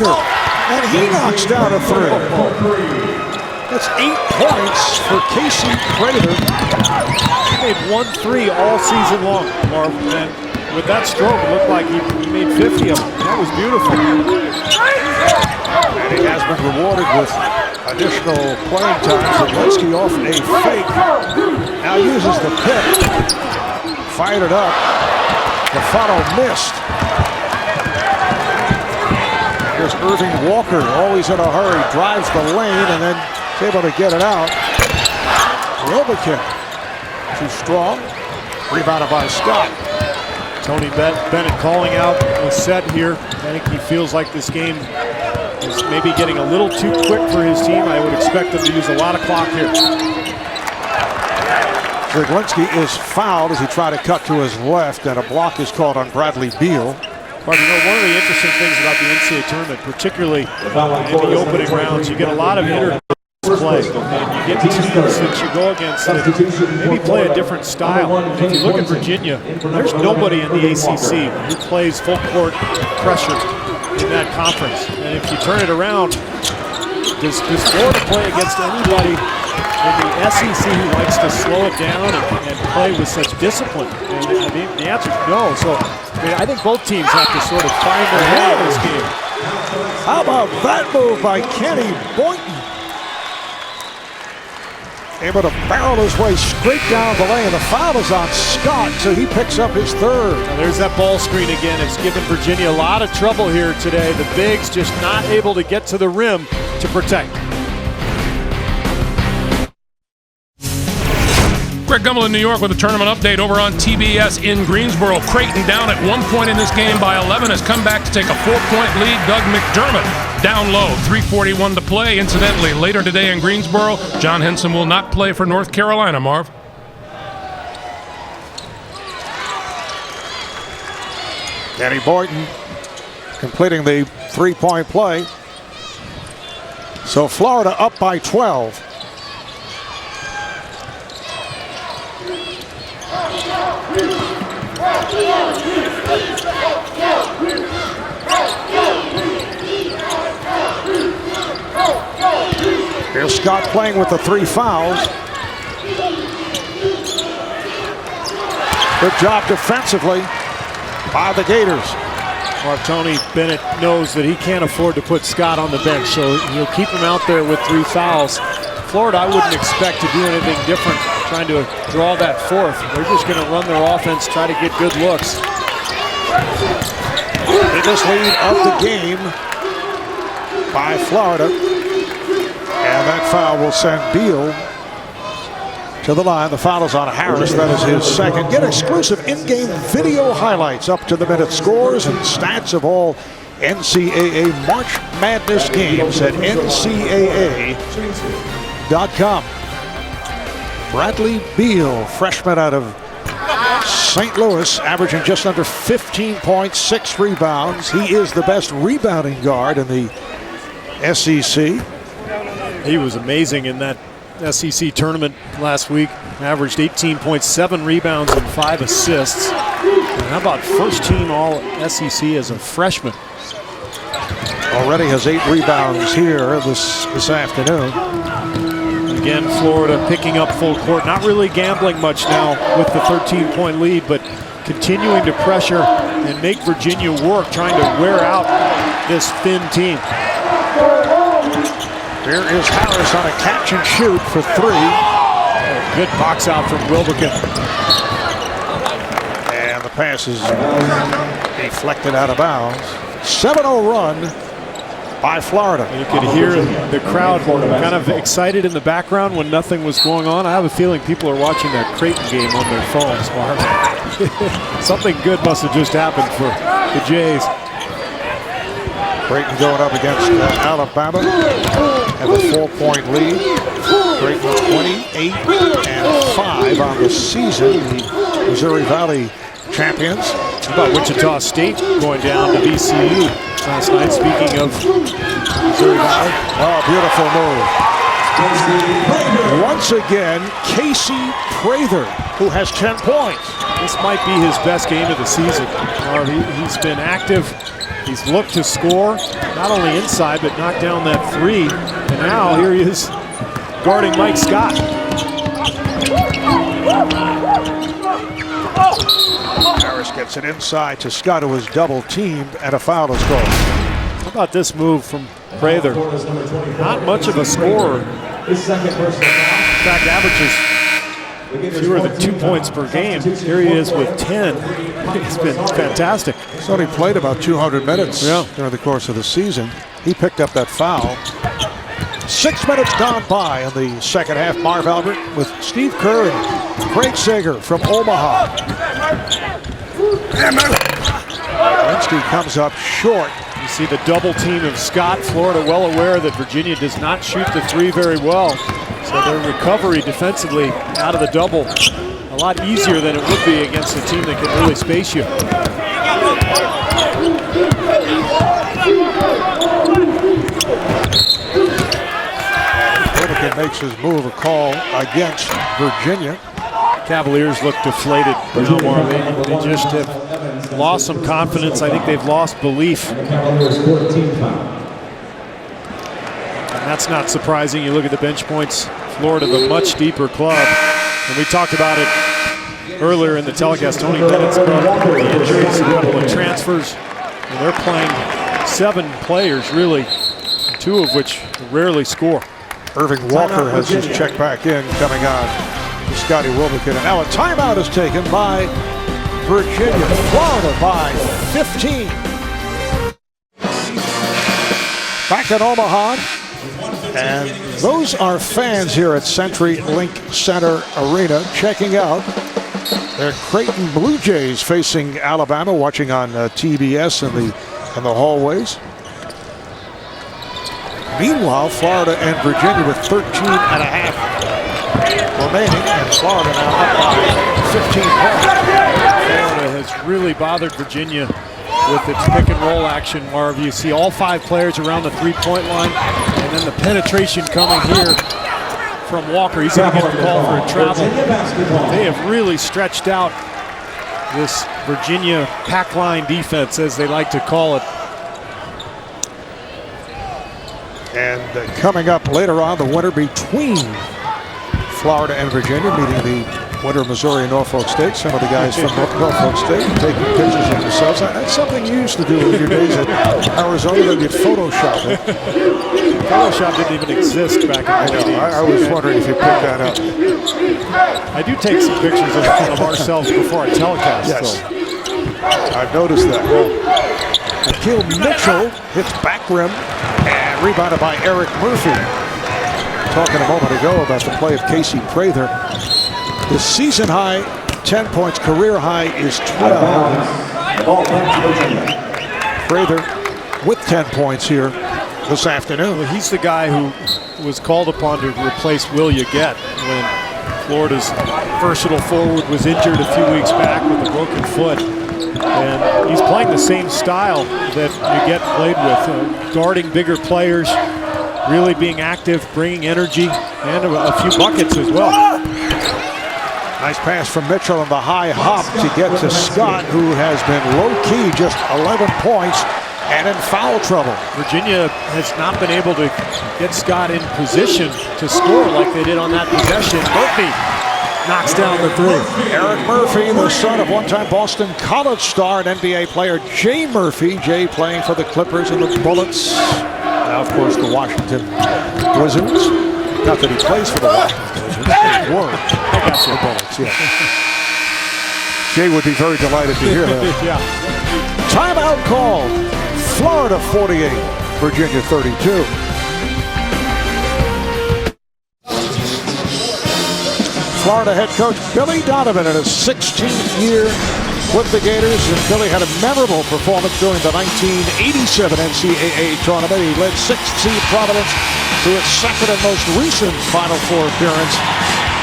And he knocks down a three. That's 8 points for Casey Prather. He made 1 3 all season long, Marv. And with that stroke, it looked like he made 50 of them. That was beautiful. And he has been rewarded with additional playing time. Zaglinski off a fake. Now uses the pick. Fired it up. The follow missed. Here's Irving Walker, always in a hurry, drives the lane and then is able to get it out. Wilbekin, too strong, rebounded by Scott. Tony Bennett calling out the set here. I think he feels like this game is maybe getting a little too quick for his team. I would expect them to use a lot of clock here. Zaglinski is fouled as he tried to cut to his left, and a block is called on Bradley Beal. But you know, one of the interesting things about the NCAA tournament, particularly in the opening rounds, you get a lot of play. And you get teams that you go against that maybe play a different style. If you look at Virginia, there's nobody in the ACC who plays full court pressure in that conference. And if you turn it around, does Florida play against anybody in the SEC who likes to slow it down and play with such discipline? And the answer is no. So I think both teams have to sort of find their way in this game. How about that move by Kenny Boynton? Able to barrel his way straight down the lane. The foul is on Scott, so he picks up his third. Now there's that ball screen again. It's given Virginia a lot of trouble here today. The bigs just not able to get to the rim to protect. Greg Gumbel in New York with a tournament update over on TBS in Greensboro. Creighton down at 1 point in this game by 11 has come back to take a 4-point lead. Doug McDermott down low, 3:41 to play. Incidentally, later today in Greensboro, John Henson will not play for North Carolina, Marv. Kenny Boynton completing the 3-point play. So Florida up by 12. Here's Scott playing with the 3 fouls. Good job defensively by the Gators. Well, Tony Bennett knows that he can't afford to put Scott on the bench, so he'll keep him out there with 3 fouls. Florida, I wouldn't expect to do anything different trying to draw that fourth. They're just going to run their offense, try to get good looks. Biggest lead of the game by Florida. And that foul will send Beal to the line. The foul is on Harris. That is his second. Get exclusive in-game video highlights, up-to-the-minute scores and stats of all NCAA March Madness games at ncaa.com. Bradley Beal, freshman out of St. Louis, averaging just under 15 points, 6 rebounds. He is the best rebounding guard in the SEC. He was amazing in that SEC tournament last week. Averaged 18.7 rebounds and 5 assists. And how about first team all SEC as a freshman? Already has 8 rebounds here this afternoon. Again, Florida picking up full court. Not really gambling much now with the 13-point lead, but continuing to pressure and make Virginia work, trying to wear out this thin team. Here is Harris on a catch and shoot for 3. Good box out from Wilbekin. And the pass is deflected out of bounds. 7-0 run by Florida. You could hear the crowd kind of excited in the background when nothing was going on. I have a feeling people are watching that Creighton game on their phones, Mark. Something good must have just happened for the Jays. Creighton going up against Alabama and a 4-point lead. Creighton 28-5 on the season. The Missouri Valley champions. How about Wichita State going down to VCU last night? Speaking of Missouri Valley. Oh, beautiful move. Once again, Casey Prather, who has 10 points. This might be his best game of the season. He's been active. He's looked to score, not only inside, but knock down that 3. And now here he is guarding Mike Scott. Harris gets it inside to Scott, who is double teamed, and a foul is called. How about this move from Prather? Not much of a scorer. In fact, averages fewer than 2 points per game. Here he is with 10. It's been fantastic. He's only played about 200 minutes during the course of the season. He picked up that foul. 6 minutes gone by in the second half. Marv Albert with Steve Kerr and Craig Sager from Omaha. Linsky comes up short. You see the double team of Scott. Florida well aware that Virginia does not shoot the 3 very well. So their recovery defensively out of the double a lot easier than it would be against a team that can really space you. Wilbekin makes his move, a call against Virginia. Cavaliers look deflated. They just have lost some confidence. I think they've lost belief. And that's not surprising. You look at the bench points. Florida, the much deeper club. And we talked about it earlier in the telecast. Tony Bennett's club, the injuries, a couple of transfers. And they're playing 7 players, really, 2 of which rarely score. Irving Walker has just checked back in, coming on to Scotty Wilbekin. And now a timeout is taken by Virginia. Florida by 15. Back in Omaha. And those are fans here at CenturyLink Center Arena checking out their Creighton Blue Jays facing Alabama, watching on TBS in the hallways. Meanwhile, Florida and Virginia with 13.5 remaining, and Florida now up by 15 points. Florida has really bothered Virginia with its pick and roll action, Marv. You see all 5 players around the 3-point line, and then the penetration coming here from Walker. He's going to get the call for a travel. They have really stretched out this Virginia pack line defense, as they like to call it. And coming up later on, the winner between Florida and Virginia, meeting the Winter, Missouri, and Norfolk State. Some of the guys from Norfolk State taking pictures of themselves. That's something you used to do in your days at Arizona, that you'd Photoshop it. Photoshop didn't even exist back in the 80s. I was wondering if you picked that up. I do take some pictures of ourselves before I telecast. Yes. So. I've noticed that. Akil Mitchell hits back rim and rebounded by Eric Murphy. Talking a moment ago about the play of Casey Prather. The season high, 10 points, career high is 12. Prather with 10 points here this afternoon. Well, he's the guy who was called upon to replace Will Yeget when Florida's versatile forward was injured a few weeks back with a broken foot. And he's playing the same style that Yeget played with, guarding bigger players, really being active, bringing energy, and a few buckets as well. Nice pass from Mitchell on the high hop to get to Scott, who has been low-key, just 11 points and in foul trouble. Virginia has not been able to get Scott in position to score like they did on that possession. Murphy knocks down the three. Eric Murphy, the son of one-time Boston College star and NBA player Jay Murphy. Jay playing for the Clippers and the Bullets. Now, of course, the Washington Wizards. Not that he plays for the Washington Wizards. I got the Bullets, yeah. Jay would be very delighted to hear that. Yeah. Timeout call. Florida 48, Virginia 32. Florida head coach Billy Donovan in his 16th year with the Gators, and Billy had a memorable performance during the 1987 NCAA tournament. He led 6th seed Providence to its second and most recent Final Four appearance.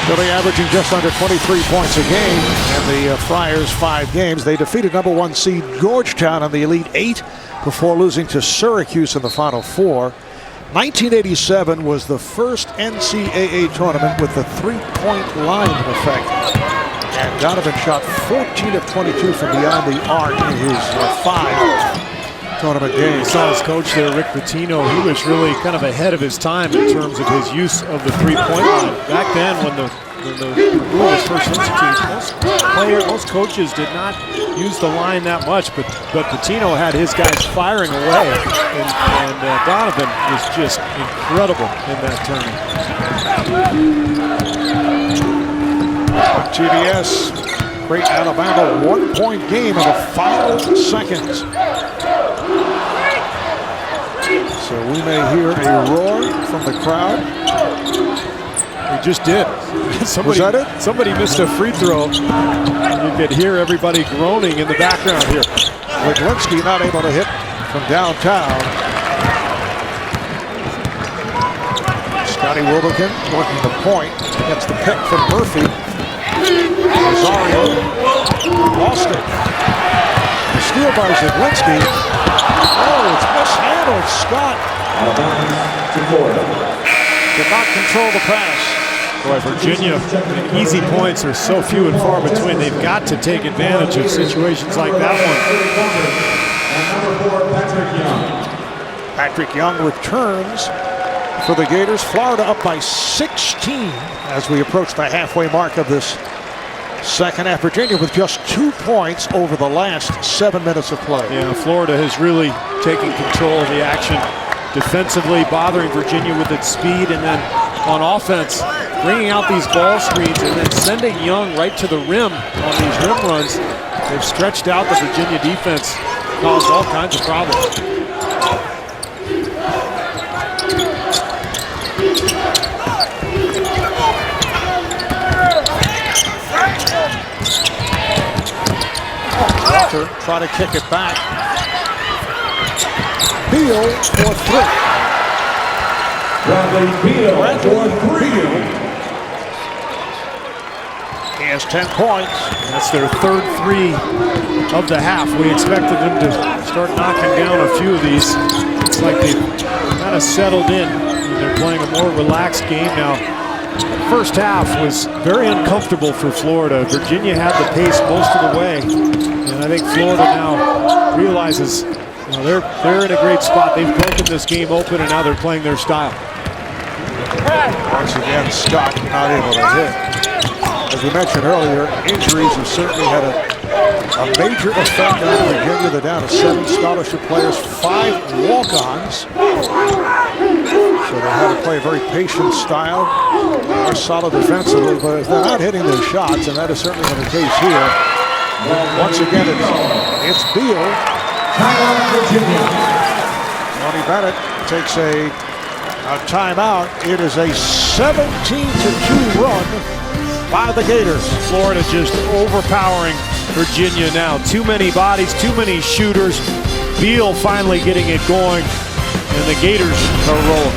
Billy averaging just under 23 points a game, and the Friars 5 games. They defeated number 1 seed Georgetown in the Elite Eight before losing to Syracuse in the Final Four. 1987 was the first NCAA tournament with the three-point line in effect. And Donovan shot 14 of 22 from beyond the arc in his 5 tournament games. You saw his coach there, Rick Pitino. He was really kind of ahead of his time in terms of his use of the three-point line. Back then, when the rule was first instituted, most coaches did not use the line that much, but Pitino had his guys firing away, and Donovan was just incredible in that tournament. TBS, Great Alabama 1-point game in the final seconds. So we may hear a roar from the crowd. We just did. Was that it? Somebody missed a free throw. You could hear everybody groaning in the background here. Wiglinski not able to hit from downtown. Scotty Wilbekin working the point. Gets the pick from Murphy. Rosario lost it. The steal by Wiglinski. Oh, it's mishandled. Scott did not control the pass. Boy, Virginia, easy points are so few and far between. They've got to take advantage of situations like that one. Patrick Young returns for the Gators. Florida up by 16 as we approach the halfway mark of this second half. Virginia with just 2 points over the last 7 minutes of play. Yeah, Florida has really taken control of the action defensively, bothering Virginia with its speed, and then on offense, bringing out these ball screens and then sending Young right to the rim on these rim runs. They've stretched out the Virginia defense, caused all kinds of problems. Try to kick it back. Beal for 3. Bradley Beal. He has 10 points. That's their third 3 of the half. We expected them to start knocking down a few of these. It's like they've kind of settled in. They're playing a more relaxed game now. The first half was very uncomfortable for Florida. Virginia had the pace most of the way. And I think Florida now realizes they're in a great spot. They've broken this game open, and now they're playing their style. Once again, Scott not able to hit. As we mentioned earlier, injuries have certainly had a major effect on Virginia. They're down to 7 scholarship players, 5 walk-ons. So they had to play a very patient style. They're solid defensively, but if they're not hitting their shots, and that is certainly been the case here. Once again, it's Beal. Tony Bennett takes a timeout. It is a 17-2 run by the Gators. Florida just overpowering Virginia now. Too many bodies, too many shooters. Beal finally getting it going, and the Gators are rolling.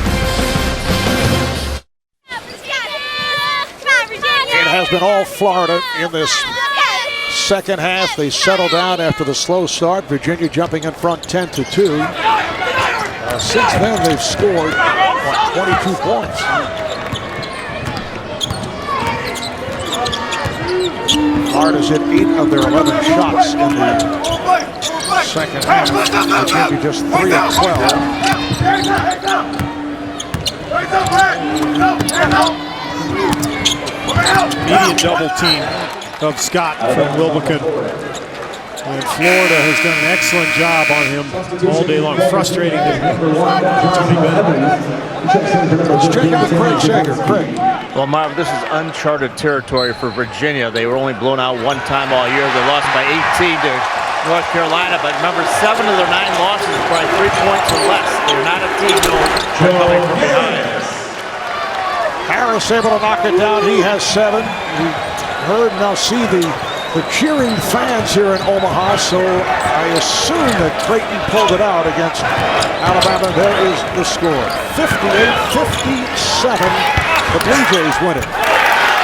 It has been all Florida in this second half. They settle down after the slow start. Virginia jumping in front 10-2. Since then, they've scored 22 points. Florida's hit 8 of their 11 shots in the second half. Virginia just 3 of 12. Immediate double team of Scott from Wilbekin. And Florida has done an excellent job on him all day long, frustrating Tony Bennett. Let's check out Craig Sager. Craig. Well, Marv, this is uncharted territory for Virginia. They were only blown out one time all year. They lost by 18 to North Carolina, but remember, 7 of their 9 losses are by 3 points or less. They're not a team coming from behind. Harris able to knock it down. He has 7. We heard and now see the cheering fans here in Omaha, so I assume that Creighton pulled it out against Alabama. There is the score. 58-57. The Blue Jays win it.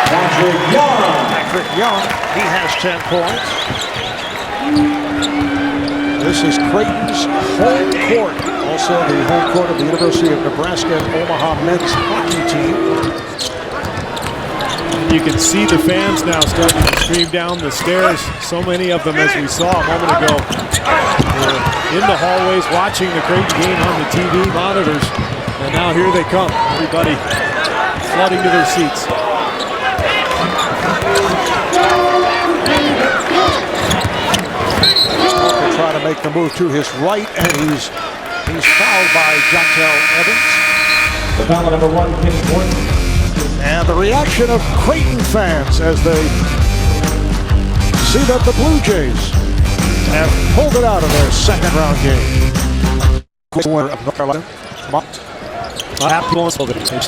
Patrick Young, he has 10 points. This is Creighton's home court. Also the home court of the University of Nebraska and Omaha men's hockey team. You can see the fans now starting to stream down the stairs. So many of them, as we saw a moment ago, were in the hallways watching the Creighton game on the TV monitors. And now here they come. Everybody flooding to their seats. Walker trying to make the move to his right, and he's fouled by Jontel Evans. The foul number 1, Kenny Gordon. And the reaction of Creighton fans as they see that the Blue Jays have pulled it out of their second round game. Winner of North Carolina.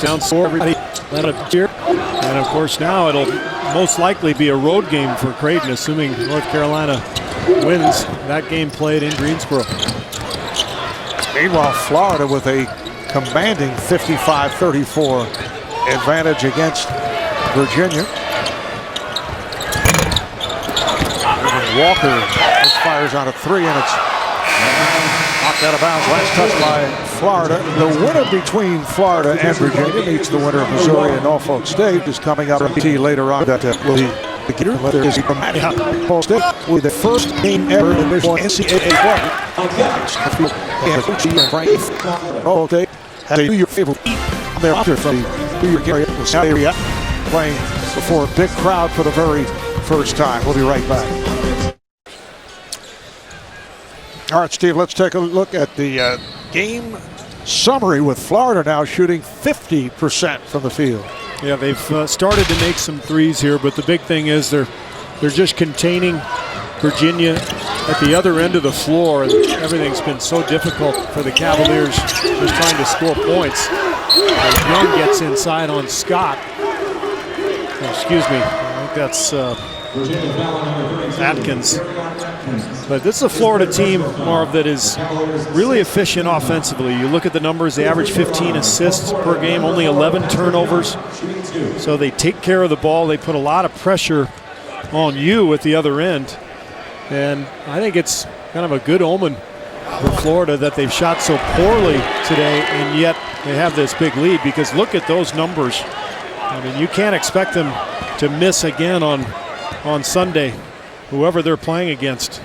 Down score, everybody let it cheer. And of course now it'll most likely be a road game for Creighton, assuming North Carolina wins that game played in Greensboro. Meanwhile, Florida with a commanding 55-34 advantage against Virginia. Walker just fires on a 3, and it's knocked out of bounds. Last touch by Florida. The winner between Florida and Virginia meets the winner of Missouri and Norfolk State is coming up later on. That will be the Gator. Whether it's Paul State will be the first game ever in this NCAA play. Paul State has a your favorite their option from the New York area playing before a big crowd for the very first time. We'll be right back. All right, Steve, let's take a look at the game summary with Florida now shooting 50% from the field. Yeah, they've started to make some threes here, but the big thing is they're just containing Virginia at the other end of the floor, and everything's been so difficult for the Cavaliers just trying to score points. As Young gets inside on Scott. Oh, excuse me, I think that's Atkins. But this is a Florida team, Marv, that is really efficient offensively. You look at the numbers, they average 15 assists per game, only 11 turnovers. So they take care of the ball. They put a lot of pressure on you at the other end. And I think it's kind of a good omen for Florida that they've shot so poorly today, and yet they have this big lead, because look at those numbers. I mean, you can't expect them to miss again on Sunday, whoever they're playing against.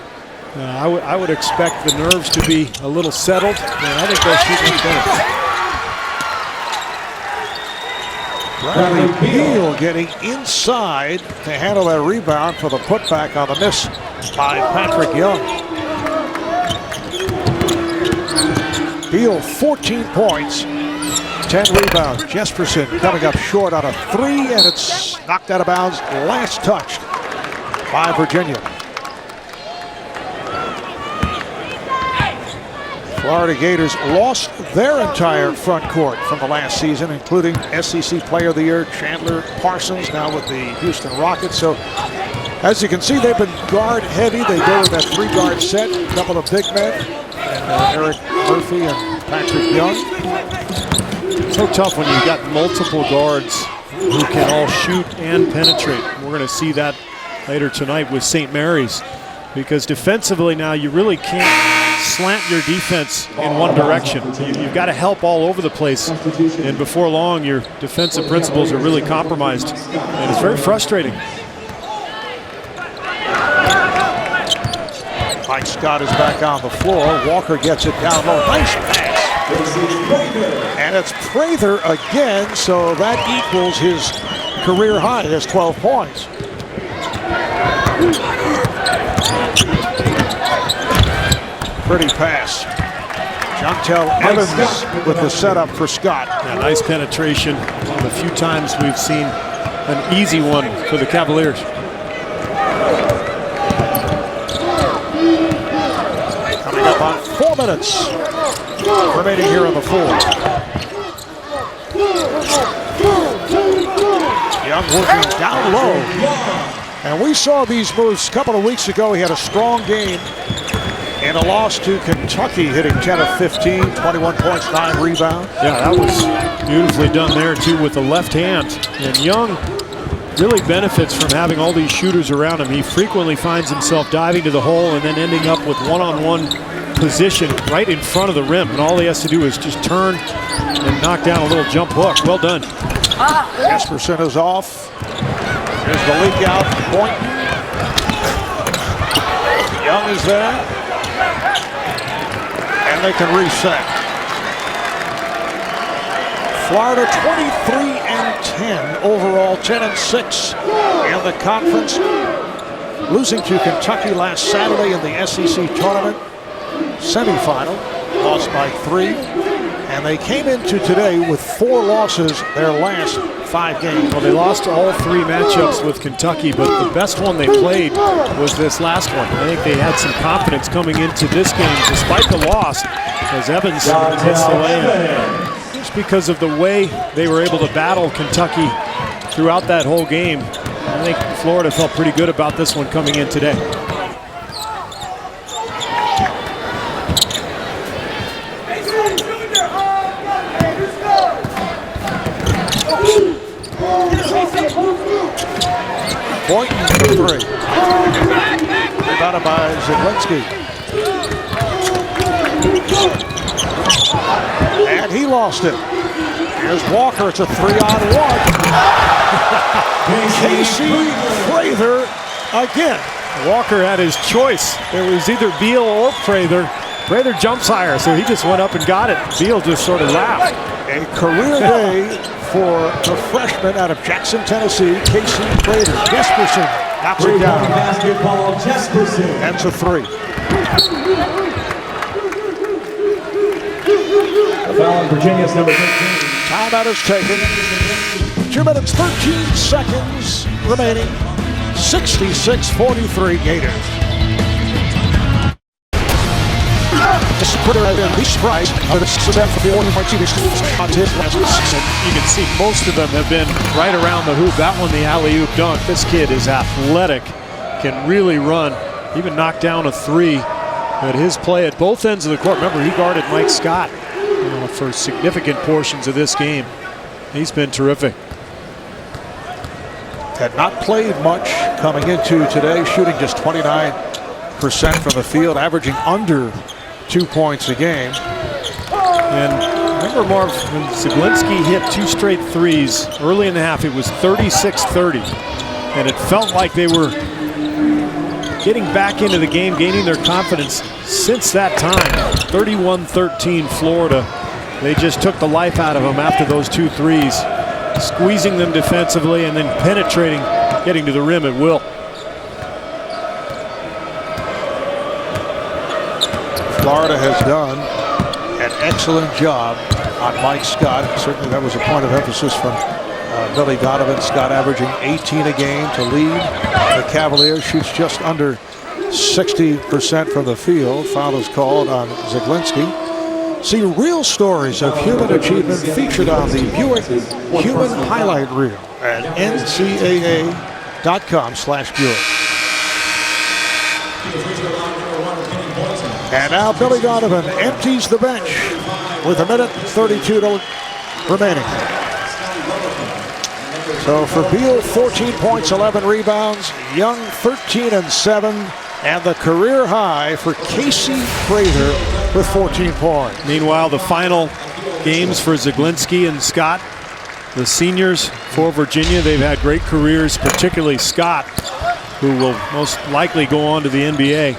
I would expect the nerves to be a little settled, and I think they'll shoot much better. Bradley Beal getting inside to handle that rebound for the putback on the miss by Patrick Young. Beal 14 points, 10 rebounds. Jesperson coming up short on a three, and it's knocked out of bounds. Last touched by Virginia. Florida Gators lost their entire front court from the last season, including SEC Player of the Year Chandler Parsons, now with the Houston Rockets. So, as you can see, they've been guard heavy. They go with that three-guard set, a couple of big men, and Eric Murphy and Patrick Young. So tough when you've got multiple guards who can all shoot and penetrate. We're going to see that later tonight with St. Mary's, because defensively now you really can't slant your defense in one direction. You've got to help all over the place, and before long your defensive principles are really compromised, and it's very frustrating. Mike Scott is back on the floor. Walker gets it down low. Nice pass. And it's Prather again, so that equals his career high. He has 12 points. Pretty pass. Jontel Evans with the setup for Scott. Yeah, nice penetration. One of the few times we've seen an easy one for the Cavaliers. Coming up on 4 minutes remaining here on the floor. Young working down low. And we saw these moves a couple of weeks ago. He had a strong game in a loss to Kentucky, hitting 10 of 15, 21 points, 9 rebounds. Yeah, that was beautifully done there, too, with the left hand. And Young really benefits from having all these shooters around him. He frequently finds himself diving to the hole and then ending up with one-on-one position right in front of the rim. And all he has to do is just turn and knock down a little jump hook. Well done. Jesperson is off. Here's the leak out. Point. Young is there. And they can reset. Florida 23-10 overall, 10-6 in the conference. Losing to Kentucky last Saturday in the SEC tournament semifinal, lost by 3. And they came into today with 4 losses their last 5 games. Well, they lost all 3 matchups with Kentucky, but the best one they played was this last one. I think they had some confidence coming into this game, despite the loss, as Evans hits the lay-in. Just because of the way they were able to battle Kentucky throughout that whole game, I think Florida felt pretty good about this one coming in today. Boynton for 3. Rebounded by Zaglinski. And he lost it. Here's Walker. It's a 3-on-1. Casey Prather again. Walker had his choice. It was either Beal or Prather. Prather jumps higher, so he just went up and got it. Beal just sort of laughed. A career day for the freshman out of Jackson, Tennessee, Casey Prather. Jesperson knocks it down. Basketball, Jesperson. That's a 3. The foul on Virginia's number 15. Timeout is taken. 2 minutes, 13 seconds remaining. 66-43 Gators. This is Prather and Lee Price. You can see most of them have been right around the hoop. That one, the alley-oop dunk. This kid is athletic, can really run, even knock down a 3. But his play at both ends of the court, remember he guarded Mike Scott for significant portions of this game. He's been terrific. Had not played much coming into today, shooting just 29% from the field, averaging under 2 points a game. And remember, Marv, when Zaglinski hit 2 straight threes early in the half, it was 36-30. And it felt like they were getting back into the game, gaining their confidence since that time. 31-13 Florida. They just took the life out of them after those 2 threes. squeezing them defensively and then penetrating, getting to the rim at will. Florida has done an excellent job on Mike Scott. Certainly that was a point of emphasis from Billy Donovan. Scott averaging 18 a game to lead the Cavaliers. Shoots just under 60% from the field. Foul is called on Zaglinski. See real stories of human achievement featured on the Buick Human Highlight Reel at ncaa.com/Buick. And now Billy Donovan empties the bench with 1:32 remaining. So for Beal, 14 points, 11 rebounds. Young, 13 and 7. And the career high for Casey Prather with 14 points. Meanwhile, the final games for Zaglinski and Scott, the seniors for Virginia, they've had great careers, particularly Scott, who will most likely go on to the NBA.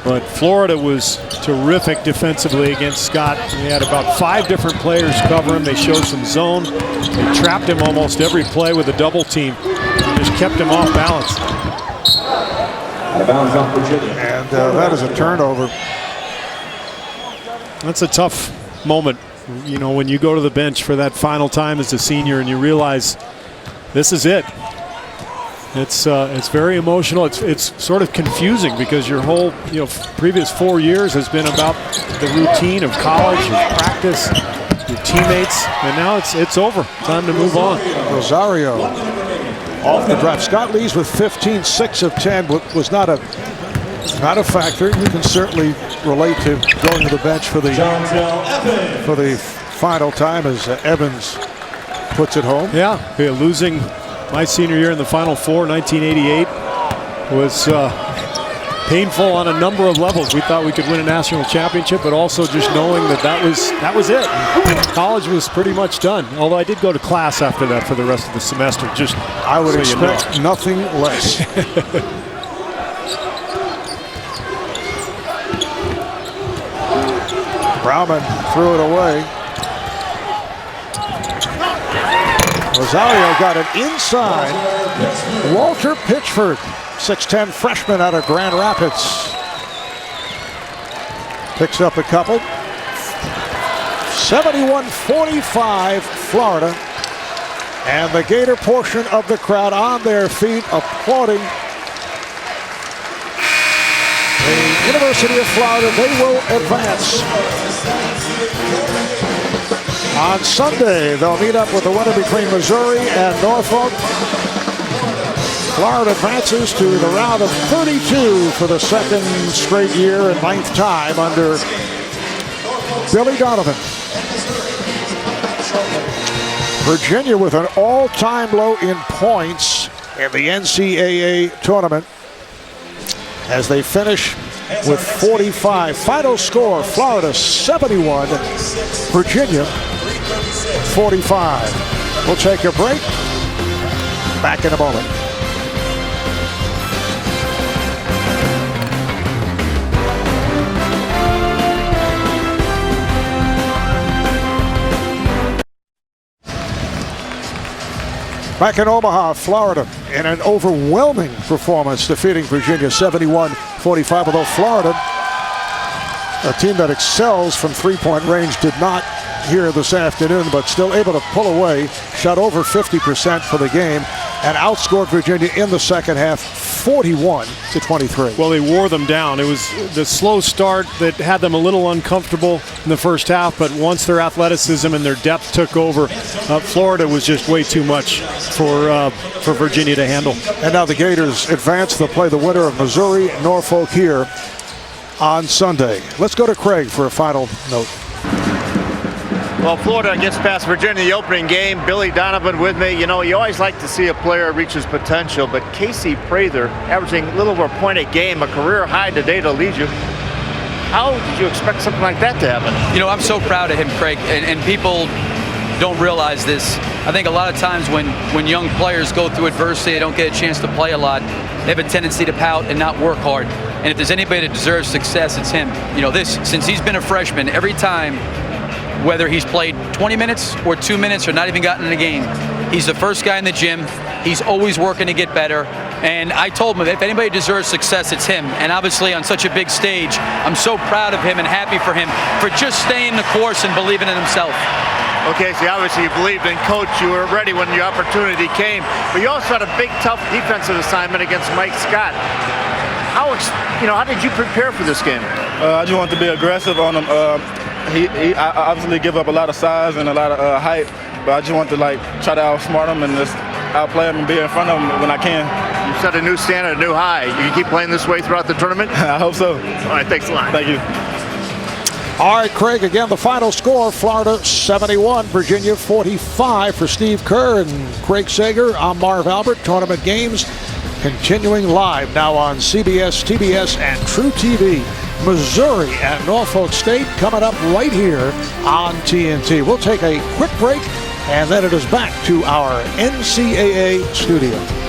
But Florida was terrific defensively against Scott. They had about 5 different players cover him. They showed some zone. They trapped him almost every play with a double team. Just kept him off balance. And that is a turnover. That's a tough moment, you know, when you go to the bench for that final time as a senior and you realize this is it. It's very emotional. It's sort of confusing because your whole previous 4 years has been about the routine of college, of practice, your teammates, and now it's over. Time to move on. Rosario off the drop. Scott leads with 15, 6 of 10. Was not a factor. You can certainly relate to going to the bench for the final time as Evans puts it home. Yeah, losing my senior year in the Final Four, 1988, was painful on a number of levels. We thought we could win a national championship, but also just knowing that was it. College was pretty much done. Although I did go to class after that for the rest of the semester. Just I would expect nothing less. Brauman threw it away. Rosario got it inside. Walter Pitchford, 6'10" freshman out of Grand Rapids. Picks up a couple. 71-45 Florida. And the Gator portion of the crowd on their feet applauding the University of Florida. They will advance. On Sunday, they'll meet up with the winner between Missouri and Norfolk. Florida advances to the round of 32 for the second straight year and 9th time under Billy Donovan. Virginia with an all-time low in points in the NCAA tournament as they finish with 45. Final score, Florida 71, Virginia 45. We'll take a break. Back in a moment. Back in Omaha, Florida, in an overwhelming performance, defeating Virginia 71-45. Although Florida, a team that excels from three-point range, did not here this afternoon, but still able to pull away, shot over 50% for the game, and outscored Virginia in the second half 41-23. Well, they wore them down. It was the slow start that had them a little uncomfortable in the first half, but once their athleticism and their depth took over, Florida was just way too much for Virginia to handle. And now the Gators advance. They'll play the winner of Missouri, Norfolk here on Sunday. Let's go to Craig for a final note. Well, Florida gets past Virginia in the opening game. Billy Donovan with me. You know, you always like to see a player reach his potential, but Casey Prather averaging a little over a point a game, a career high today to lead you. How did you expect something like that to happen? You know, I'm so proud of him, Craig, and people don't realize this. I think a lot of times when young players go through adversity, they don't get a chance to play a lot, they have a tendency to pout and not work hard. And if there's anybody that deserves success, it's him. You know, since he's been a freshman, every time whether he's played 20 minutes or 2 minutes or not even gotten in a game. He's the first guy in the gym. He's always working to get better. And I told him, if anybody deserves success, it's him. And obviously on such a big stage, I'm so proud of him and happy for him for just staying the course and believing in himself. Okay, so obviously you believed in Coach. You were ready when your opportunity came. But you also had a big, tough defensive assignment against Mike Scott. How did you prepare for this game? I just wanted to be aggressive on him. He obviously give up a lot of size and a lot of height, but I just want to try to outsmart him and just outplay him and be in front of him when I can. You set a new standard, a new high. You keep playing this way throughout the tournament? I hope so. All right, thanks a lot. Thank you. All right, Craig, again, the final score, Florida 71, Virginia 45 for Steve Kerr and Craig Sager. I'm Marv Albert. Tournament games continuing live now on CBS, TBS, and True TV. Missouri and Norfolk State coming up right here on TNT. We'll take a quick break, and then it is back to our NCAA studio.